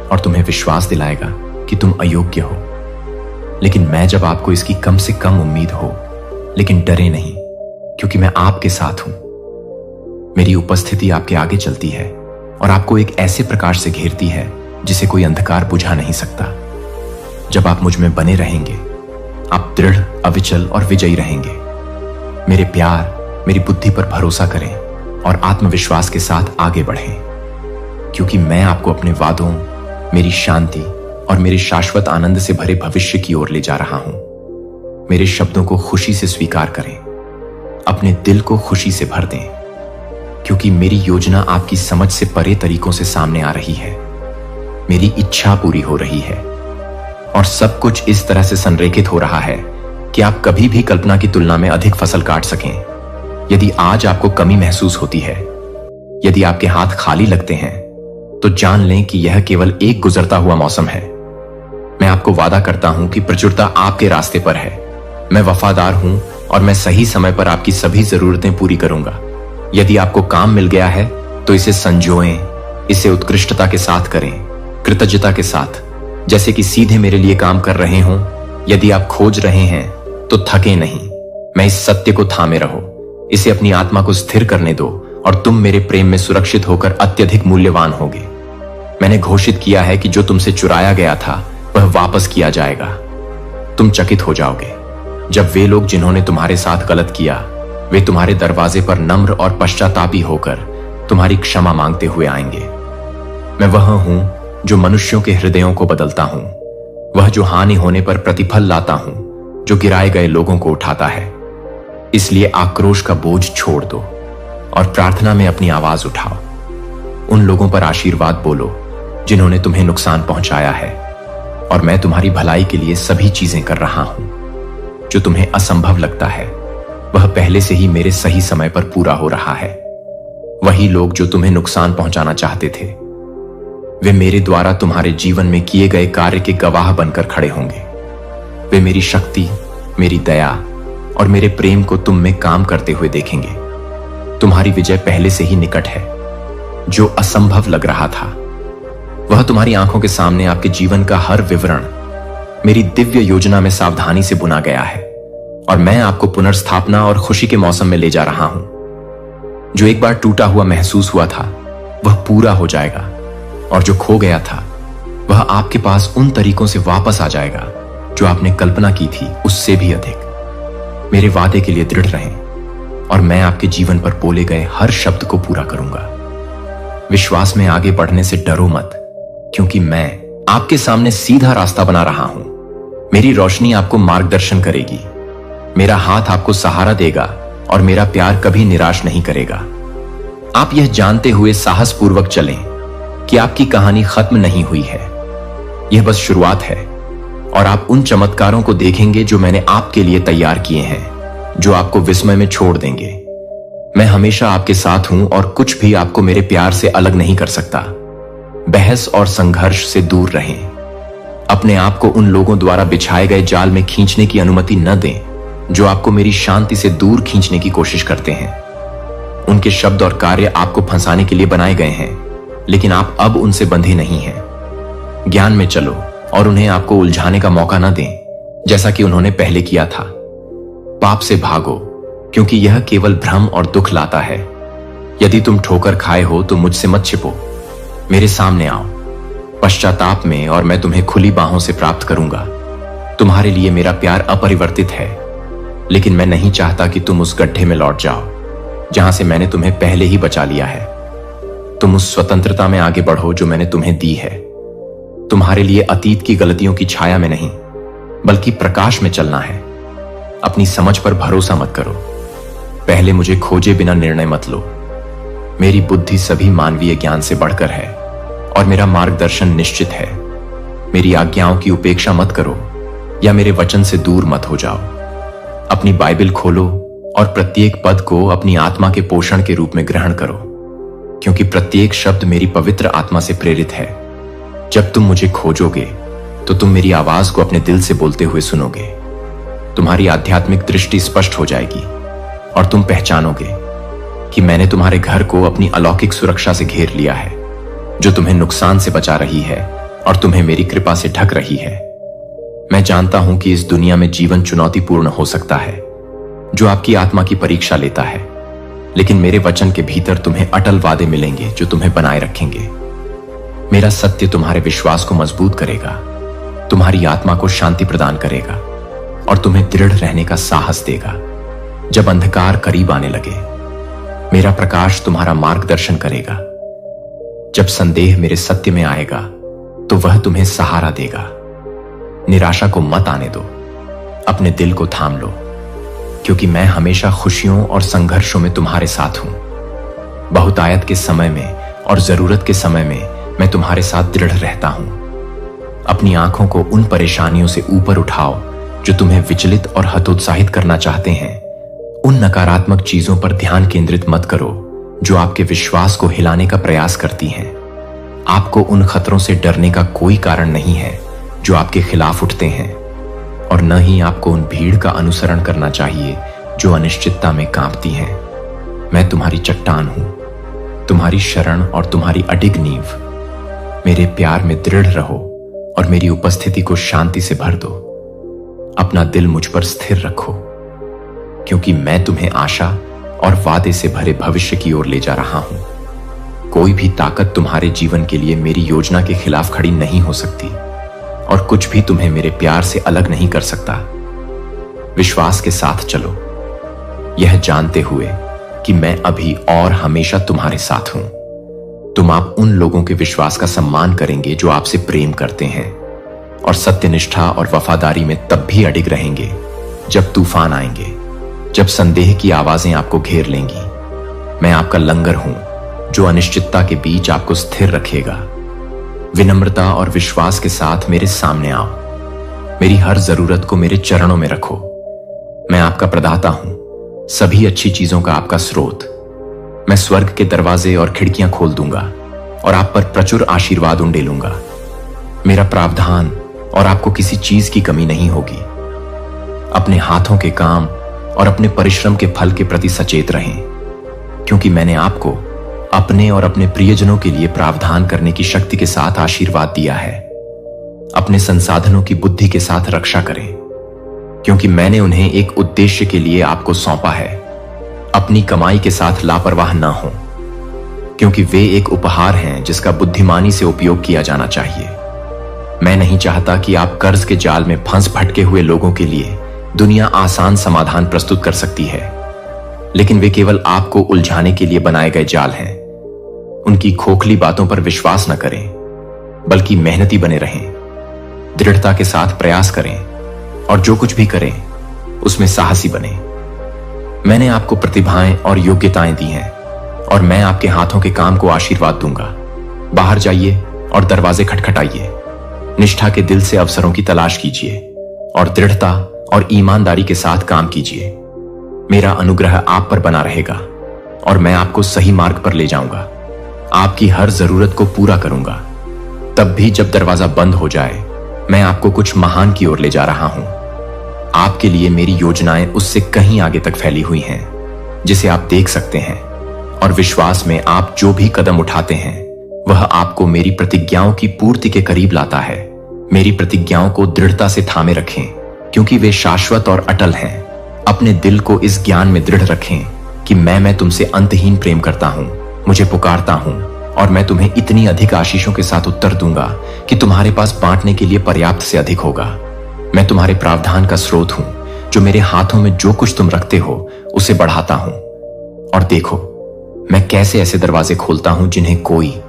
और तुम्हें विश्वास दिलाएगा कि तुम अयोग्य हो। लेकिन मैं जब आपको इसकी कम से कम उम्मीद हो, लेकिन डरे नहीं, क्योंकि मैं आपके साथ हूं। मेरी उपस्थिति आपके आगे चलती है और आपको एक ऐसे प्रकाश से घेरती है जिसे कोई अंधकार बुझा नहीं सकता। जब आप मुझ में बने रहेंगे, आप दृढ़, अविचल और विजयी रहेंगे। मेरे प्यार, मेरी बुद्धि पर भरोसा करें और आत्मविश्वास के साथ आगे बढ़ें, क्योंकि मैं आपको अपने वादों, मेरी शांति और मेरे शाश्वत आनंद से भरे भविष्य की ओर ले जा रहा हूं। मेरे शब्दों को खुशी से स्वीकार करें, अपने दिल को खुशी से भर दें, क्योंकि मेरी योजना आपकी समझ से परे तरीकों से सामने आ रही है। मेरी इच्छा पूरी हो रही है और सब कुछ इस तरह से संरेखित हो रहा है कि आप कभी भी कल्पना की तुलना में अधिक फसल काट सकें। यदि आज आपको कमी महसूस होती है, यदि आपके हाथ खाली लगते हैं, तो जान लें कि यह केवल एक गुजरता हुआ मौसम है। मैं आपको वादा करता हूं कि प्रचुरता आपके रास्ते पर है। मैं वफादार हूं और मैं सही समय पर आपकी सभी जरूरतें पूरी करूंगा। यदि आपको काम मिल गया है तो इसे संजोएं, इसे उत्कृष्टता के साथ करें, कृतज्ञता के साथ, जैसे कि सीधे मेरे लिए काम कर रहे हों। यदि आप खोज रहे हैं तो थके नहीं। मैं इस सत्य को थामे रहो, इसे अपनी आत्मा को स्थिर करने दो और तुम मेरे प्रेम में सुरक्षित होकर अत्यधिक मूल्यवान होगे। मैंने घोषित किया है कि जो तुमसे चुराया गया था वह वापस किया जाएगा। तुम चकित हो जाओगे जब वे लोग जिन्होंने तुम्हारे साथ गलत किया, वे तुम्हारे दरवाजे पर नम्र और पश्चातापी होकर तुम्हारी क्षमा मांगते हुए आएंगे। मैं वह हूं जो मनुष्यों के हृदयों को बदलता हूं, वह जो हानि होने पर प्रतिफल लाता हूं, जो गिराए गए लोगों को उठाता है। इसलिए आक्रोश का बोझ छोड़ दो और प्रार्थना में अपनी आवाज उठाओ। उन लोगों पर आशीर्वाद बोलो जिन्होंने तुम्हें नुकसान पहुंचाया है, और मैं तुम्हारी भलाई के लिए सभी चीजें कर रहा हूं। जो तुम्हें असंभव लगता है वह पहले से ही मेरे सही समय पर पूरा हो रहा है। वही लोग जो तुम्हें नुकसान पहुंचाना चाहते थे, वे मेरे द्वारा तुम्हारे जीवन में किए गए कार्य के गवाह बनकर खड़े होंगे। वे मेरी शक्ति, मेरी दया और मेरे प्रेम को तुम में काम करते हुए देखेंगे। तुम्हारी विजय पहले से ही निकट है। जो असंभव लग रहा था वह तुम्हारी आंखों के सामने आपके जीवन का हर विवरण मेरी दिव्य योजना में सावधानी से बुना गया है, और मैं आपको पुनर्स्थापना और खुशी के मौसम में ले जा रहा हूं। जो एक बार टूटा हुआ महसूस हुआ था वह पूरा हो जाएगा, और जो खो गया था वह आपके पास उन तरीकों से वापस आ जाएगा जो आपने कल्पना की थी, उससे भी अधिक। मेरे वादे के लिए दृढ़ रहें और मैं आपके जीवन पर बोले गए हर शब्द को पूरा करूंगा। विश्वास में आगे बढ़ने से डरो मत, क्योंकि मैं आपके सामने सीधा रास्ता बना रहा हूं। मेरी रोशनी आपको मार्गदर्शन करेगी, मेरा हाथ आपको सहारा देगा और मेरा प्यार कभी निराश नहीं करेगा। आप यह जानते हुए साहसपूर्वक चलें कि आपकी कहानी खत्म नहीं हुई है, यह बस शुरुआत है और आप उन चमत्कारों को देखेंगे जो मैंने आपके लिए तैयार किए हैं, जो आपको विस्मय में छोड़ देंगे। मैं हमेशा आपके साथ हूं और कुछ भी आपको मेरे प्यार से अलग नहीं कर सकता। बहस और संघर्ष से दूर रहें। अपने आप को उन लोगों द्वारा बिछाए गए जाल में खींचने की अनुमति न दें जो आपको मेरी शांति से दूर खींचने की कोशिश करते हैं। उनके शब्द और कार्य आपको फंसाने के लिए बनाए गए हैं, लेकिन आप अब उनसे बंधे नहीं हैं। ज्ञान में चलो और उन्हें आपको उलझाने का मौका न दें, जैसा कि उन्होंने पहले किया था। पाप से भागो, क्योंकि यह केवल भ्रम और दुख लाता है। यदि तुम ठोकर खाए हो तो मुझसे मत छिपो, मेरे सामने आओ पश्चाताप में और मैं तुम्हें खुली बाहों से प्राप्त करूंगा। तुम्हारे लिए मेरा प्यार अपरिवर्तित है, लेकिन मैं नहीं चाहता कि तुम उस गड्ढे में लौट जाओ जहां से मैंने तुम्हें पहले ही बचा लिया है। तुम उस स्वतंत्रता में आगे बढ़ो जो मैंने तुम्हें दी है। तुम्हारे लिए अतीत की गलतियों की छाया में नहीं, बल्कि प्रकाश में चलना है। अपनी समझ पर भरोसा मत करो, पहले मुझे खोजे बिना निर्णय मत लो। मेरी बुद्धि सभी मानवीय ज्ञान से बढ़कर है और मेरा मार्गदर्शन निश्चित है। मेरी आज्ञाओं की उपेक्षा मत करो या मेरे वचन से दूर मत हो जाओ। अपनी बाइबल खोलो और प्रत्येक पद को अपनी आत्मा के पोषण के रूप में ग्रहण करो, क्योंकि प्रत्येक शब्द मेरी पवित्र आत्मा से प्रेरित है। जब तुम मुझे खोजोगे तो तुम मेरी आवाज को अपने दिल से बोलते हुए सुनोगे। तुम्हारी आध्यात्मिक दृष्टि स्पष्ट हो जाएगी और तुम पहचानोगे कि मैंने तुम्हारे घर को अपनी अलौकिक सुरक्षा से घेर लिया है, जो तुम्हें नुकसान से बचा रही है और तुम्हें मेरी कृपा से ढक रही है। मैं जानता हूं कि इस दुनिया में जीवन चुनौतीपूर्ण हो सकता है, जो आपकी आत्मा की परीक्षा लेता है, लेकिन मेरे वचन के भीतर तुम्हें अटल वादे मिलेंगे जो तुम्हें बनाए रखेंगे। मेरा सत्य तुम्हारे विश्वास को मजबूत करेगा, तुम्हारी आत्मा को शांति प्रदान करेगा और तुम्हें दृढ़ रहने का साहस देगा। जब अंधकार करीब आने लगे, मेरा प्रकाश तुम्हारा मार्गदर्शन करेगा। जब संदेह मेरे सत्य में आएगा तो वह तुम्हें सहारा देगा। निराशा को मत आने दो, अपने दिल को थाम लो, क्योंकि मैं हमेशा खुशियों और संघर्षों में तुम्हारे साथ हूं। बहुतायत के समय में और जरूरत के समय में मैं तुम्हारे साथ दृढ़ रहता हूं। अपनी आंखों को उन परेशानियों से ऊपर उठाओ जो तुम्हें विचलित और हतोत्साहित करना चाहते हैं। उन नकारात्मक चीजों पर ध्यान केंद्रित मत करो जो आपके विश्वास को हिलाने का प्रयास करती हैं। आपको उन खतरों से डरने का कोई कारण नहीं है जो आपके खिलाफ उठते हैं, और न ही आपको उन भीड़ का अनुसरण करना चाहिए जो अनिश्चितता में कांपती हैं। मैं तुम्हारी चट्टान हूं, तुम्हारी शरण और तुम्हारी अडिग नींव। मेरे प्यार में दृढ़ रहो और मेरी उपस्थिति को शांति से भर दो। अपना दिल मुझ पर स्थिर रखो, क्योंकि मैं तुम्हें आशा और वादे से भरे भविष्य की ओर ले जा रहा हूं। कोई भी ताकत तुम्हारे जीवन के लिए मेरी योजना के खिलाफ खड़ी नहीं हो सकती, और कुछ भी तुम्हें मेरे प्यार से अलग नहीं कर सकता। विश्वास के साथ चलो, यह जानते हुए कि मैं अभी और हमेशा तुम्हारे साथ हूं। तुम आप उन लोगों के विश्वास का सम्मान करेंगे जो आपसे प्रेम करते हैं, और सत्यनिष्ठा और वफादारी में तब भी अडिग रहेंगे जब तूफान आएंगे, जब संदेह की आवाजें आपको घेर लेंगी। मैं आपका लंगर हूं जो अनिश्चितता के बीच आपको स्थिर रखेगा। विनम्रता और विश्वास के साथ मेरे सामने आओ। मेरी हर जरूरत को मेरे चरणों में रखो। मैं आपका प्रदाता हूं, सभी अच्छी चीजों का आपका स्रोत। मैं स्वर्ग के दरवाजे और खिड़कियां खोल दूंगा और आप पर प्रचुर आशीर्वाद उंडेलूंगा। मेरा प्रावधान और आपको किसी चीज की कमी नहीं होगी। अपने हाथों के काम और अपने परिश्रम के फल के प्रति सचेत रहें, क्योंकि मैंने आपको अपने और अपने प्रियजनों के लिए प्रावधान करने की शक्ति के साथ आशीर्वाद दिया है। अपने संसाधनों की बुद्धि के साथ रक्षा करें, क्योंकि मैंने उन्हें एक उद्देश्य के लिए आपको सौंपा है। अपनी कमाई के साथ लापरवाह ना हो, क्योंकि वे एक उपहार हैं जिसका बुद्धिमानी से उपयोग किया जाना चाहिए। मैं नहीं चाहता कि आप कर्ज के जाल में फंस भटके हुए लोगों के लिए दुनिया आसान समाधान प्रस्तुत कर सकती है, लेकिन वे केवल आपको उलझाने के लिए बनाए गए जाल हैं। उनकी खोखली बातों पर विश्वास न करें, बल्कि मेहनती बने रहें, दृढ़ता के साथ प्रयास करें और जो कुछ भी करें उसमें साहसी बने। मैंने आपको प्रतिभाएं और योग्यताएं दी हैं और मैं आपके हाथों के काम को आशीर्वाद दूंगा। बाहर जाइए और दरवाजे खटखटाइए। निष्ठा के दिल से अवसरों की तलाश कीजिए और दृढ़ता और ईमानदारी के साथ काम कीजिए। मेरा अनुग्रह आप पर बना रहेगा और मैं आपको सही मार्ग पर ले जाऊंगा। आपकी हर जरूरत को पूरा करूंगा। तब भी जब दरवाजा बंद हो जाए, मैं आपको कुछ महान की ओर ले जा रहा हूं। आपके लिए मेरी योजनाएं उससे कहीं आगे तक फैली हुई हैं, जिसे आप देख सकते हैं, और विश्वास में आप जो भी कदम उठाते हैं वह आपको मेरी प्रतिज्ञाओं की पूर्ति के करीब लाता है। मेरी प्रतिज्ञाओं को दृढ़ता से थामे रखें, क्योंकि वे शाश्वत और अटल हैं। अपने दिल को इस ज्ञान में दृढ़ रखें कि मैं तुमसे अंतहीन प्रेम करता हूं, मुझे पुकारता हूं और मैं तुम्हें इतनी अधिक आशीषों के साथ उत्तर दूंगा कि तुम्हारे पास बांटने के लिए पर्याप्त से अधिक होगा। मैं तुम्हारे प्रावधान का स्रोत हूं, जो मेरे हाथों में जो कुछ तुम रखते हो उसे बढ़ाता हूं। और देखो, मैं कैसे ऐसे दरवाजे खोलता हूं जिन्हें कोई